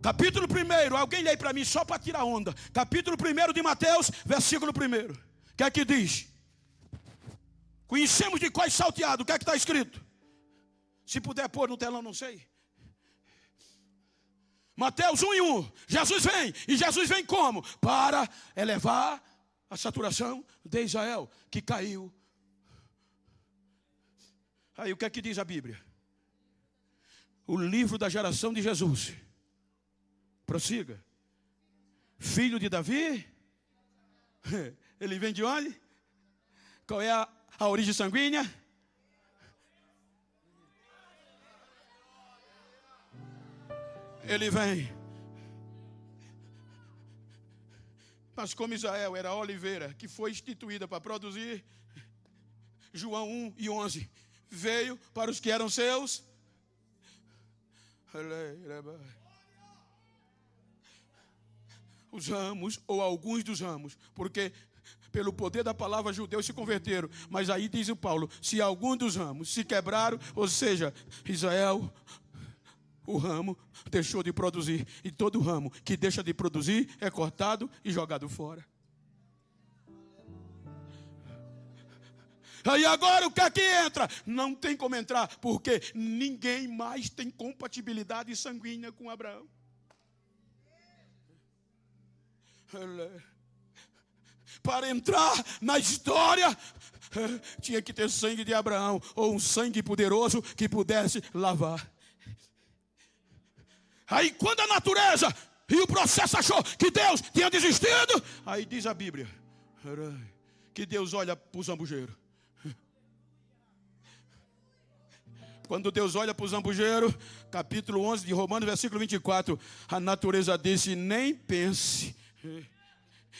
Capítulo 1, alguém lê aí para mim só para tirar onda. Capítulo 1 de Mateus, versículo 1. O que é que diz? Conhecemos de quais salteado, o que é que está escrito? Se puder pôr no telão, não sei. Mateus 1:1. Jesus vem. E Jesus vem como? Para elevar a saturação de Israel, que caiu. Aí o que é que diz a Bíblia? O livro da geração de Jesus. Prossiga. Filho de Davi. Ele vem de onde? Qual é a origem sanguínea? Ele vem. Mas como Israel era a oliveira que foi instituída para produzir, João 1:11, veio para os que eram seus. Os ramos, ou alguns dos ramos, porque pelo poder da palavra judeus se converteram. Mas aí diz o Paulo: se alguns dos ramos se quebraram, ou seja, Israel, o ramo deixou de produzir. E todo ramo que deixa de produzir é cortado e jogado fora. Aí agora o que é que entra? Não tem como entrar, porque ninguém mais tem compatibilidade sanguínea com Abraão. Para entrar na história, tinha que ter sangue de Abraão, ou um sangue poderoso que pudesse lavar. Aí quando a natureza e o processo achou que Deus tinha desistido, aí diz a Bíblia que Deus olha para o zambujeiro. Quando Deus olha para o zambujeiro, capítulo 11 de Romanos, versículo 24, a natureza disse: nem pense,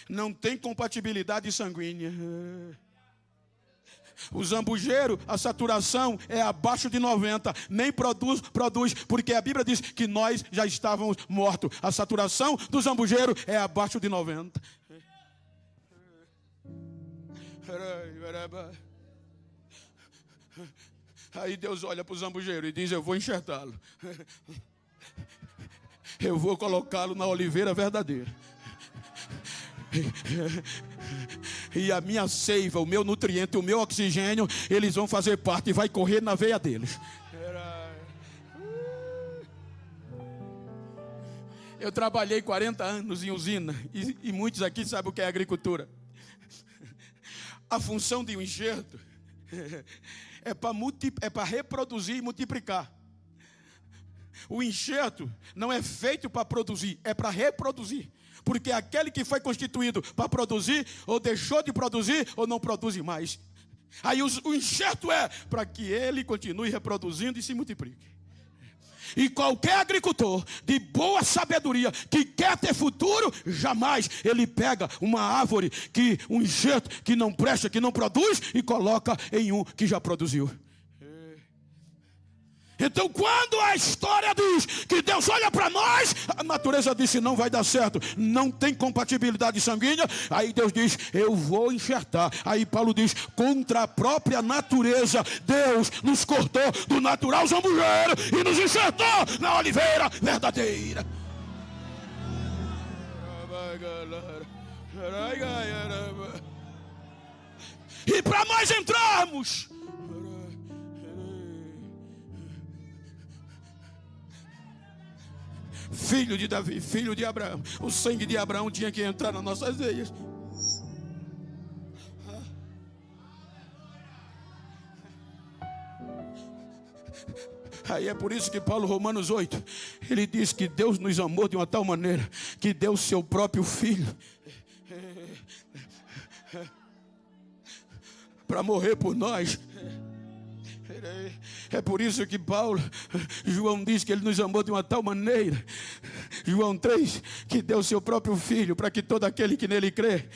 não tem compatibilidade sanguínea. O zambujeiro, a saturação é abaixo de 90, nem produz, porque a Bíblia diz que nós já estávamos mortos. A saturação do zambujeiro é abaixo de 90. Aí Deus olha para o zambujeiro e diz: eu vou enxertá-lo. Eu vou colocá-lo na oliveira verdadeira. E a minha seiva, o meu nutriente, o meu oxigênio, eles vão fazer parte e vai correr na veia deles. Eu trabalhei 40 anos em usina, e muitos aqui sabem o que é agricultura. A função de um enxerto é para reproduzir e multiplicar. O enxerto não é feito para produzir, é para reproduzir. Porque aquele que foi constituído para produzir, ou deixou de produzir, ou não produz mais. Aí o enxerto é para que ele continue reproduzindo e se multiplique. E qualquer agricultor de boa sabedoria que quer ter futuro, jamais ele pega uma árvore, um jeito que não presta, que não produz, e coloca em um que já produziu. Então, quando a história diz que Deus olha para nós, a natureza disse: não vai dar certo, não tem compatibilidade sanguínea. Aí Deus diz: eu vou enxertar. Aí Paulo diz: contra a própria natureza, Deus nos cortou do natural zambujeiro e nos enxertou na oliveira verdadeira. E para nós entrarmos, filho de Davi, filho de Abraão, o sangue de Abraão tinha que entrar nas nossas veias. Aí é por isso que Paulo, Romanos 8, ele diz que Deus nos amou de uma tal maneira que deu o seu próprio filho para morrer por nós. É por isso que João diz que ele nos amou de uma tal maneira, João 3, que deu o seu próprio filho para que todo aquele que nele crê.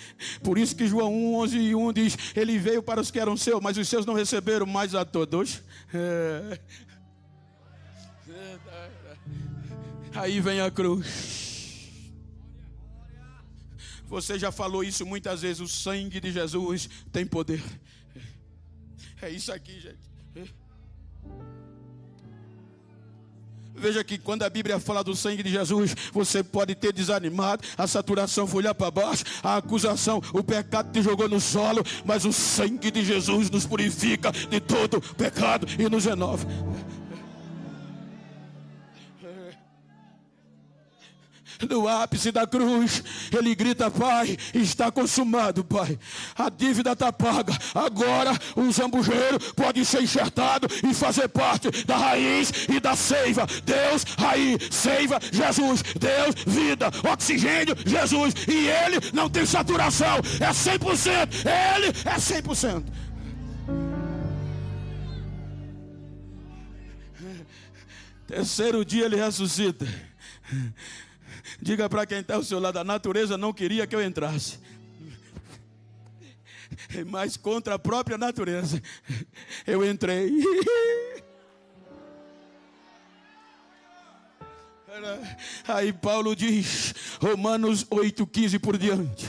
Por isso que João 1, 11 e 1 diz: ele veio para os que eram seus, mas os seus não receberam, mais a todos. Aí vem a cruz. Você já falou isso muitas vezes: o sangue de Jesus tem poder. É isso aqui, gente. Veja que quando a Bíblia fala do sangue de Jesus, você pode ter desanimado, a saturação foi lá para baixo, a acusação, o pecado te jogou no solo, mas o sangue de Jesus nos purifica de todo pecado e nos renova. No ápice da cruz, ele grita: Pai, está consumado, Pai. A dívida está paga. Agora o zambujeiro pode ser enxertado e fazer parte da raiz e da seiva. Deus, raiz, seiva, Jesus. Deus, vida, oxigênio, Jesus. E ele não tem saturação, é 100%. Ele é 100%. Terceiro dia ele ressuscita. Diga para quem está ao seu lado: a natureza não queria que eu entrasse, mas contra a própria natureza eu entrei. Aí Paulo diz, Romanos 8,15 por diante,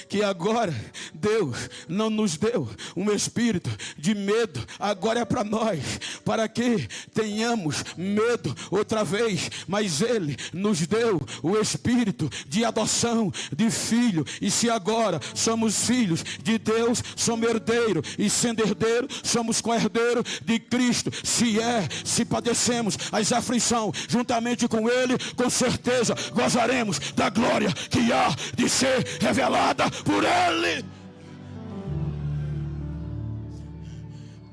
que agora Deus não nos deu um espírito de medo, agora é para nós, para que tenhamos medo outra vez, mas Ele nos deu o espírito de adoção de filho. E se agora somos filhos de Deus, somos herdeiro, e sendo herdeiro, somos co-herdeiro de Cristo. Se padecemos as aflições juntamente com Ele, com certeza gozaremos da glória que há de ser revelada por Ele.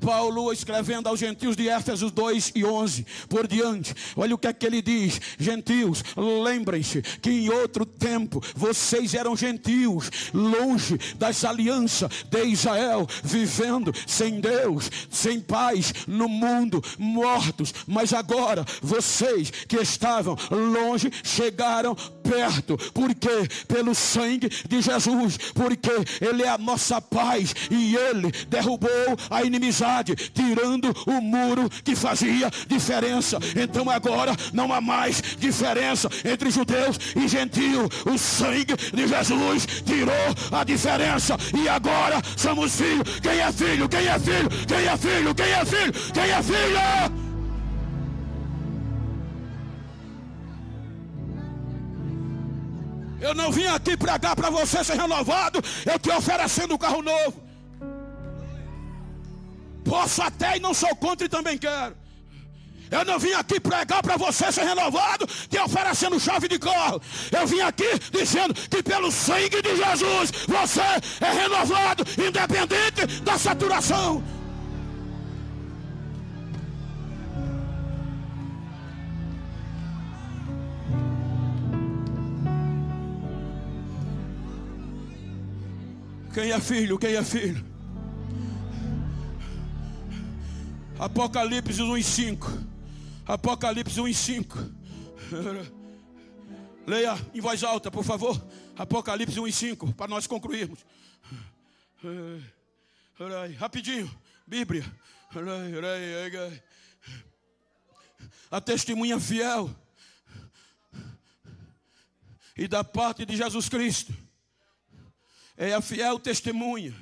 Paulo, escrevendo aos gentios de Éfeso 2 e 11 por diante, olha o que é que ele diz: gentios, lembrem-se que em outro tempo vocês eram gentios, longe das alianças de Israel, vivendo sem Deus, sem paz no mundo, mortos. Mas agora vocês que estavam longe chegaram perto. Por quê? Pelo sangue de Jesus, porque Ele é a nossa paz e Ele derrubou a inimizade, tirando o muro que fazia diferença. Então agora não há mais diferença entre judeus e gentios. O sangue de Jesus tirou a diferença e agora somos filhos. Quem é filho? Quem é filho? Quem é filho? Quem é filho? Quem é filho? Eu não vim aqui pregar para você ser renovado, eu te oferecendo um carro novo. Posso até e não sou contra e também quero. Eu não vim aqui pregar para você ser renovado, te oferecendo chave de carro. Eu vim aqui dizendo que pelo sangue de Jesus você é renovado, independente da saturação. Quem é filho? Quem é filho? Apocalipse 1:5. Apocalipse 1:5. Leia em voz alta, por favor. Apocalipse 1:5, para nós concluirmos. Rapidinho, Bíblia. A testemunha fiel e da parte de Jesus Cristo é a fiel testemunha,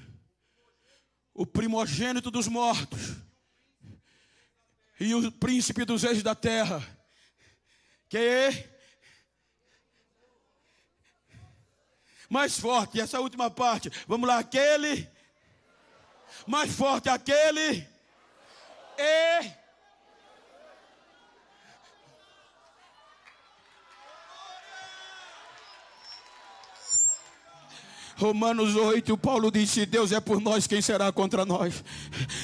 o primogênito dos mortos e o príncipe dos reis da terra, que é mais forte. Essa última parte, vamos lá, aquele mais forte, aquele e Romanos 8, Paulo diz: se Deus é por nós, quem será contra nós?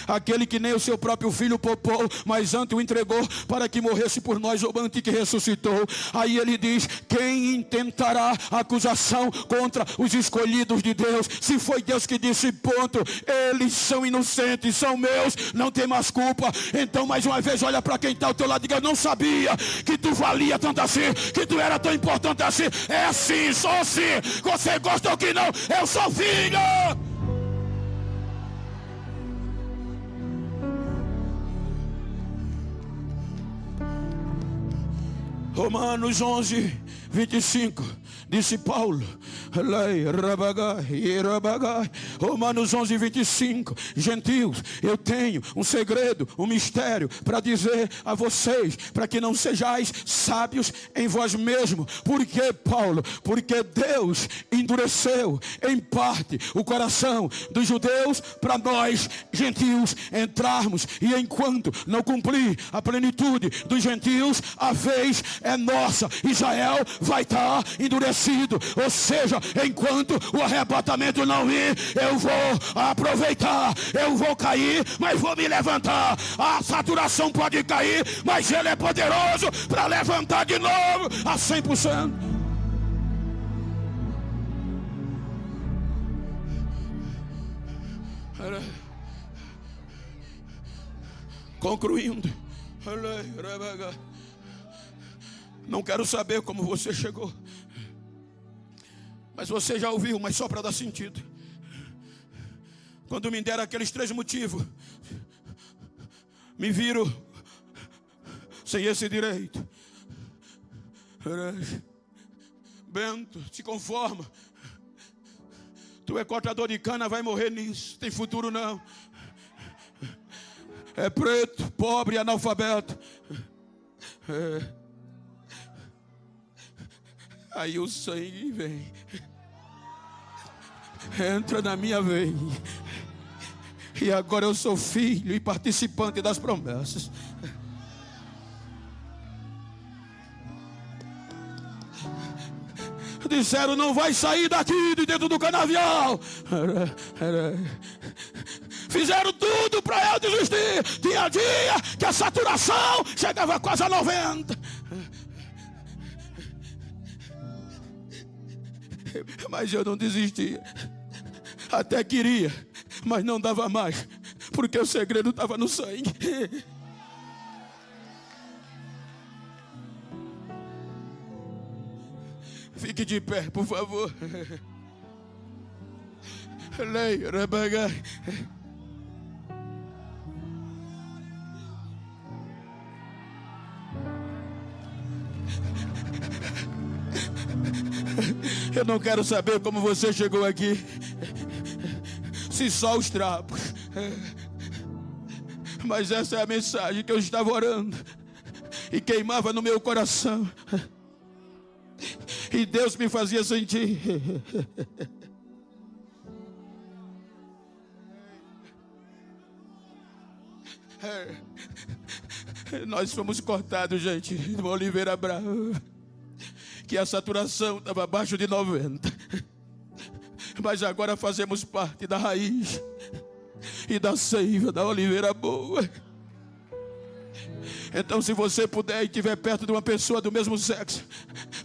Aquele que nem o seu próprio filho poupou, mas antes o entregou para que morresse por nós, ou antes que ressuscitou. Aí ele diz: quem intentará acusação contra os escolhidos de Deus? Se foi Deus que disse, ponto, eles são inocentes, são meus, não tem mais culpa. Então mais uma vez olha para quem está ao teu lado e diga: eu não sabia que tu valia tanto assim, que tu era tão importante assim. É assim, só assim, você gosta ou que não, eu sou filho. Romanos 11, 25, disse Paulo. Romanos 11, 25. Gentios, eu tenho um segredo, um mistério para dizer a vocês, para que não sejais sábios em vós mesmos. Por que, Paulo? Porque Deus endureceu em parte o coração dos judeus para nós, gentios, entrarmos. E enquanto não cumprir a plenitude dos gentios, a vez é nossa. Israel vai estar endurecido. Ou seja, enquanto o arrebatamento não vir, eu vou aproveitar, eu vou cair, mas vou me levantar. A saturação pode cair, mas Ele é poderoso para levantar de novo a 100%. Concluindo, não quero saber como você chegou, mas você já ouviu, mas só para dar sentido. Quando me deram aqueles 3 motivos, me viram sem esse direito. Bento, se conforma. Tu é cortador de cana, vai morrer nisso. Tem futuro não. É preto, pobre, analfabeto. Aí o sangue vem, entra na minha veia, e agora eu sou filho e participante das promessas. Disseram: não vai sair daqui de dentro do canavial. Fizeram tudo para eu desistir. Tinha dia que a saturação chegava quase a 90. Mas eu não desistia. Até queria, mas não dava mais, porque o segredo estava no sangue. Fique de pé, por favor. Leia, Rabagai. Eu não quero saber como você chegou aqui, se só os trapos. Mas essa é a mensagem que eu estava orando e queimava no meu coração. E Deus me fazia sentir. Nós fomos cortados, gente, de uma oliveira brava, que a saturação estava abaixo de 90. Mas agora fazemos parte da raiz e da seiva da oliveira boa. Então, se você puder e estiver perto de uma pessoa do mesmo sexo,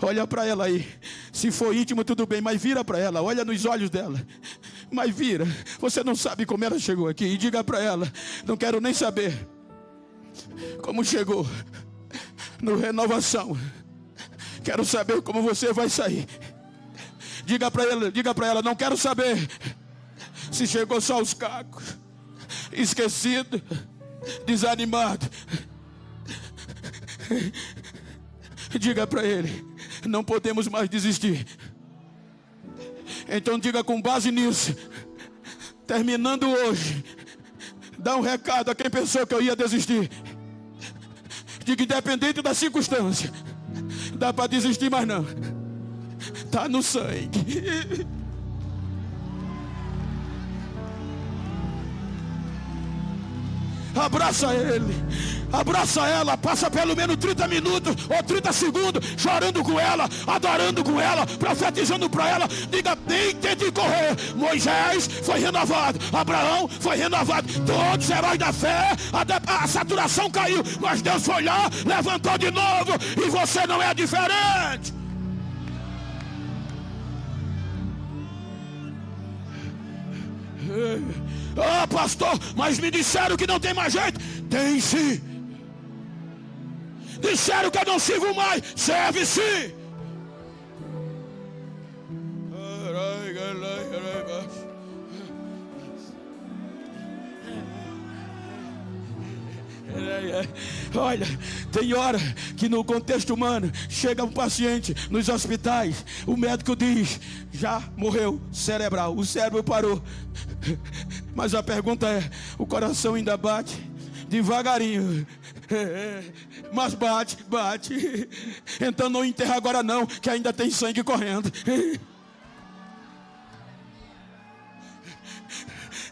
olha para ela aí. Se for íntimo, tudo bem, mas vira para ela, olha nos olhos dela. Mas vira, você não sabe como ela chegou aqui. E diga para ela: não quero nem saber como chegou. no Renovação. Quero saber como você vai sair. Diga para ele, diga para ela, não quero saber se chegou só os cacos, esquecido, desanimado. Diga para ele, não podemos mais desistir. Então diga com base nisso, terminando hoje, dá um recado a quem pensou que eu ia desistir. Diga, independente da circunstância, dá para desistir, mas não. Está no sangue. Abraça ele, abraça ela, passa pelo menos 30 minutos ou 30 segundos chorando com ela, adorando com ela, profetizando para ela. Diga, nem tente correr. Moisés foi renovado, Abraão foi renovado, todos os heróis da fé, a saturação caiu, mas Deus foi lá, levantou de novo, e você não é diferente. Ah, pastor, mas me disseram que não tem mais jeito. Tem sim. Disseram que eu não sirvo mais. Serve sim. Olha, tem hora que no contexto humano chega um paciente nos hospitais, o médico diz, já morreu cerebral, o cérebro parou. Mas a pergunta é, o coração ainda bate? Devagarinho, mas bate. Então não enterra agora não, que ainda tem sangue correndo.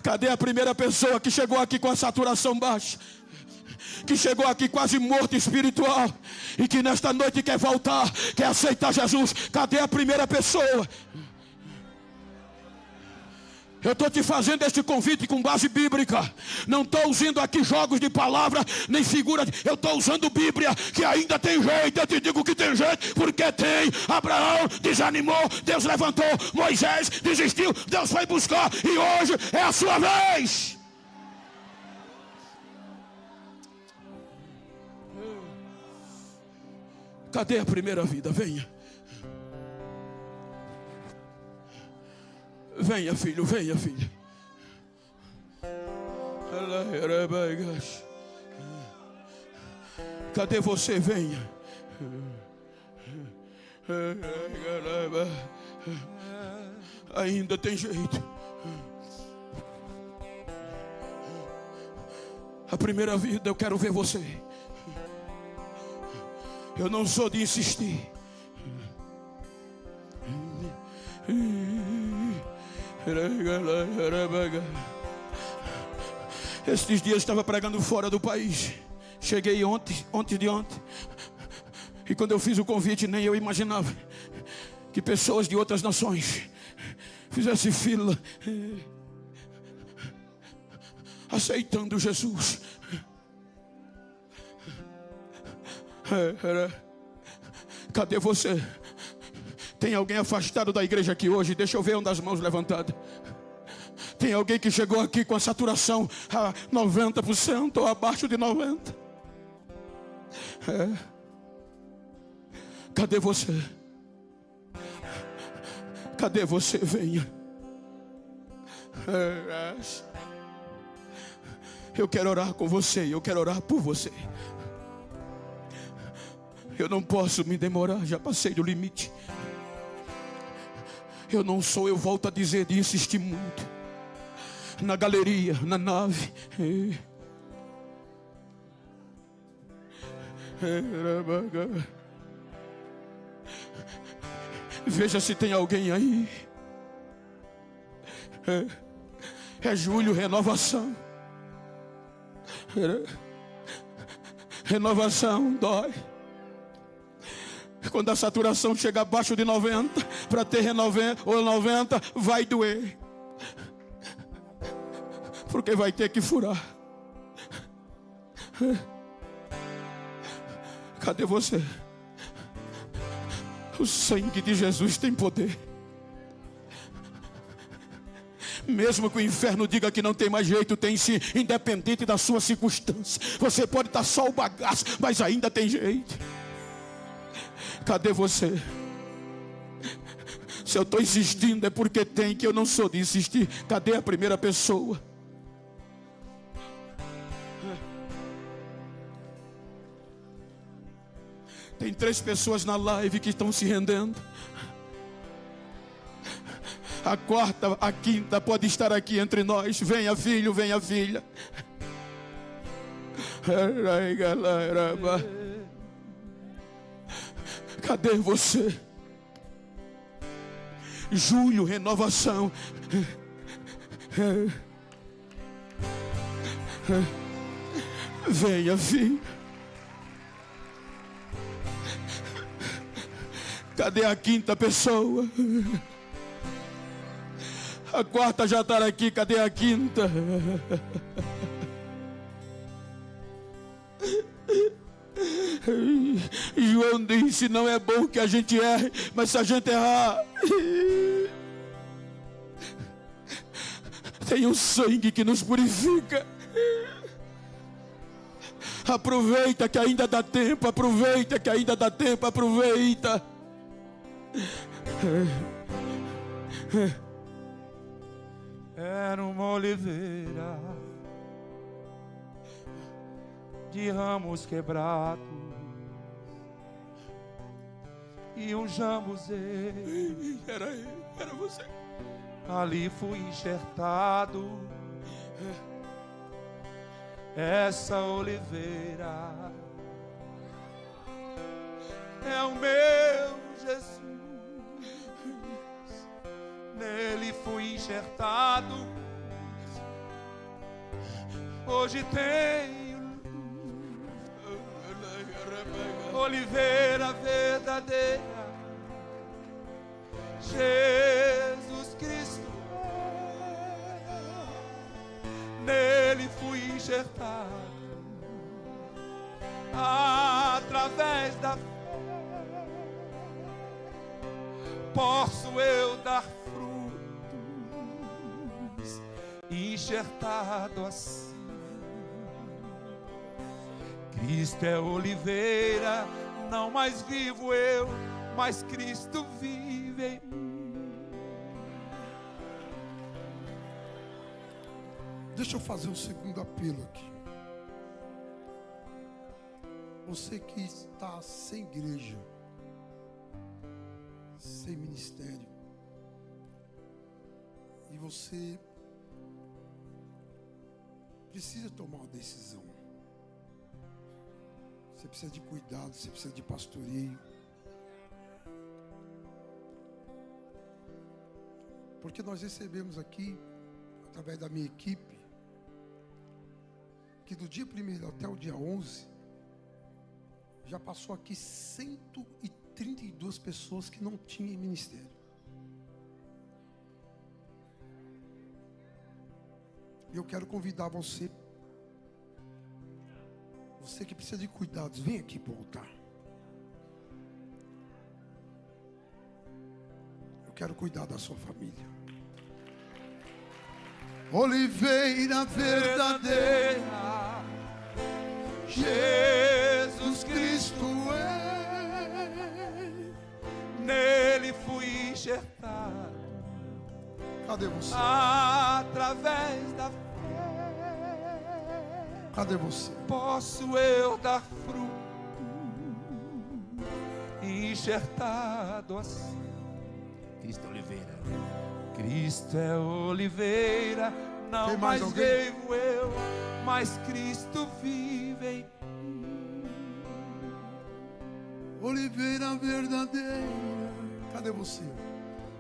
Cadê a primeira pessoa que chegou aqui com a saturação baixa? Que chegou aqui quase morto espiritual e que nesta noite quer voltar, quer aceitar Jesus? Cadê a primeira pessoa? Eu estou te fazendo este convite com base bíblica. Não estou usando aqui jogos de palavra, nem figuras. Eu estou usando Bíblia, que ainda tem jeito. Eu te digo que tem jeito, porque tem. Abraão desanimou, Deus levantou. Moisés desistiu, Deus foi buscar. E hoje é a sua vez. Cadê a primeira vida? Venha. Venha, filho, venha, filha. Cadê você? Venha. Ainda tem jeito. A primeira vida, eu quero ver você. Eu não sou de insistir. Esses dias eu estava pregando fora do país. Cheguei ontem de ontem. E quando eu fiz o convite, nem eu imaginava que pessoas de outras nações fizessem fila aceitando Jesus. Cadê você? Tem alguém afastado da igreja aqui hoje? Deixa eu ver uma das mãos levantadas. Tem alguém que chegou aqui com a saturação a 90% ou abaixo de 90%? Cadê você? Cadê você? Venha. Eu quero orar com você. Eu quero orar por você. Eu não posso me demorar. Já passei do limite. Eu não sou, eu volto a dizer, de insistir muito. Na galeria, na nave. Veja se tem alguém aí. É julho, renovação. Renovação dói. Quando a saturação chega abaixo de 90, para ter 90 ou 90, vai doer. Porque vai ter que furar. Cadê você? O sangue de Jesus tem poder. Mesmo que o inferno diga que não tem mais jeito, tem sim, independente da sua circunstância. Você pode estar só o bagaço, mas ainda tem jeito. Cadê você? Se eu estou insistindo é porque tem, que eu não sou de insistir. Cadê a primeira pessoa? Tem 3 pessoas na live que estão se rendendo. A quarta, a quinta pode estar aqui entre nós. Venha, filho, venha, filha. Cadê você? Julho, renovação. Venha, filho. Cadê a quinta pessoa? A quarta já está aqui, cadê a quinta? João disse, não é bom que a gente erre, mas se a gente errar, tem um sangue que nos purifica. Aproveita que ainda dá tempo, aproveita que ainda dá tempo, aproveita. Era uma oliveira de ramos quebrados e um jambuzê. Era você. Ali fui enxertado. Essa oliveira é o meu Jesus. Nele fui enxertado. Hoje tenho oliveira verdadeira, Jesus Cristo. Nele fui enxertado. Através da fé posso eu dar frutos, enxertado assim. Cristo é oliveira, não mais vivo eu, mas Cristo vive em mim. Deixa eu fazer um segundo apelo aqui. Você que está sem igreja, sem ministério, e você precisa tomar uma decisão. Você precisa de cuidado, você precisa de pastoreio. Porque nós recebemos aqui, através da minha equipe, que do dia 1º até o dia 11, já passou aqui 132 pessoas que não tinham ministério. E eu quero convidar você que precisa de cuidados, vem aqui para o altar. Eu quero cuidar da sua família. Oliveira verdadeira, Jesus Cristo é. Nele fui enxertado. Cadê você? Através da fé Cadê você? posso eu dar fruto, enxertado assim. Cristo é oliveira. Cristo é oliveira, não Tem mais mais alguém? vivo eu, mas Cristo vive em mim. Oliveira verdadeira. Cadê você?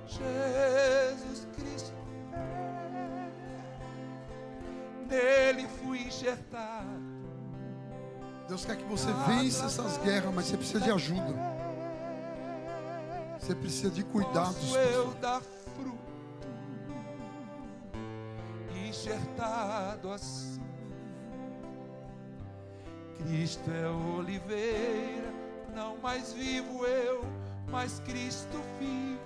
Jesus Cristo, nele fui enxertado. Deus quer que você vença essas guerras, mas você precisa de ajuda. Você precisa de cuidados. Posso eu dar fruto, enxertado assim. Cristo é oliveira, não mais vivo eu, mas Cristo vive.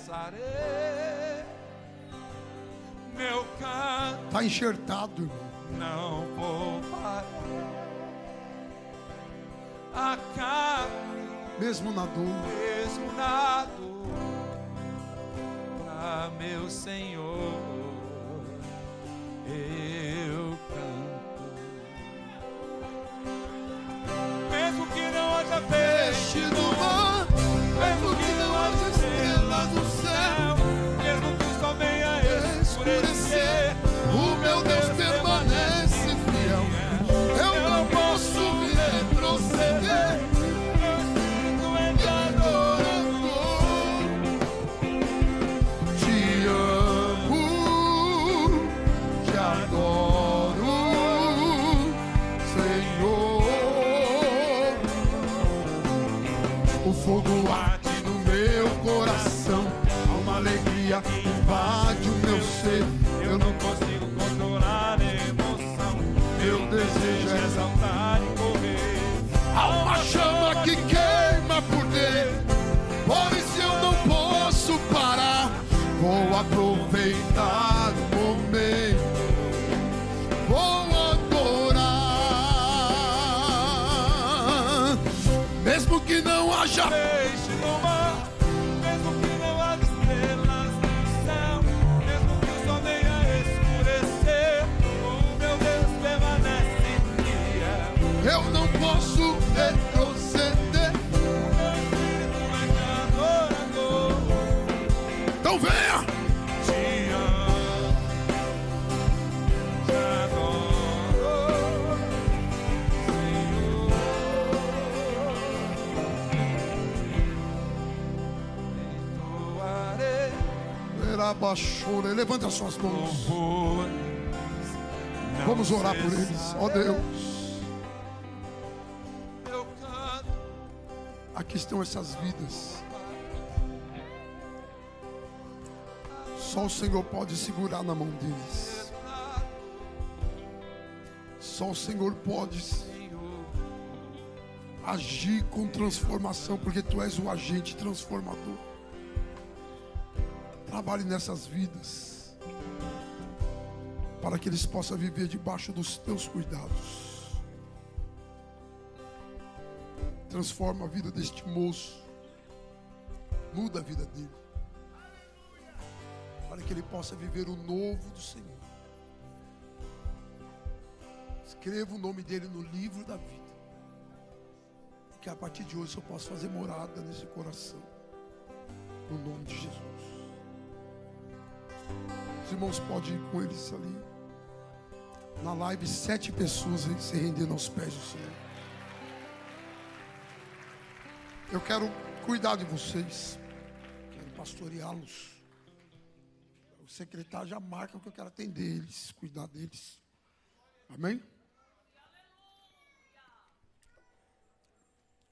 cessarei. Meu canto Está enxertado, irmão. não vou parar. A carne, Mesmo na dor. mesmo na dor, pra meu Senhor eu canto. Mesmo que não haja peixe no mar, mesmo que não haja estrelas no céu, mesmo que o sol venha escurecer, O meu Deus permanece fiel. Eu não posso retroceder. meu espírito é de adorador. Te amo, te adoro, Senhor. O fogo arde no meu coração, há uma alegria que invade o meu ser. Eu não consigo controlar a emoção. Meu desejo é Exaltar e correr. há uma chama que queima por dentro, por isso eu não posso parar. Vou aproveitar o momento, vou adorar, mesmo que não haja Peixe no mar, mesmo que não haja estrelas no céu, mesmo que o sol venha escurecer, o meu Deus permanece fiel. eu não posso retroceder. Meu espírito é de adorador. Então venha, Te amo, te adoro, Senhor. Entoarei Erabaxore, levanta as suas mãos. louvores, não Vamos orar por eles, ó cessarei. Deus. Eu canto, Aqui estão essas vidas. Só o Senhor pode segurar na mão deles. Só o Senhor pode Senhor, agir com transformação, porque Tu és o agente transformador. Trabalhe nessas vidas, para que eles possam viver debaixo dos Teus cuidados. Transforma a vida deste moço, muda a vida dele, para que ele possa viver o novo do Senhor. Escreva o nome dele no livro da vida, e que a partir de hoje eu possa fazer morada nesse coração, no nome de Jesus. Os irmãos podem ir com eles ali. Na live, 7 pessoas se rendendo aos pés do Senhor. Eu quero cuidar de vocês, quero pastoreá-los. O secretário já marca que eu quero atender eles, cuidar deles. Amém?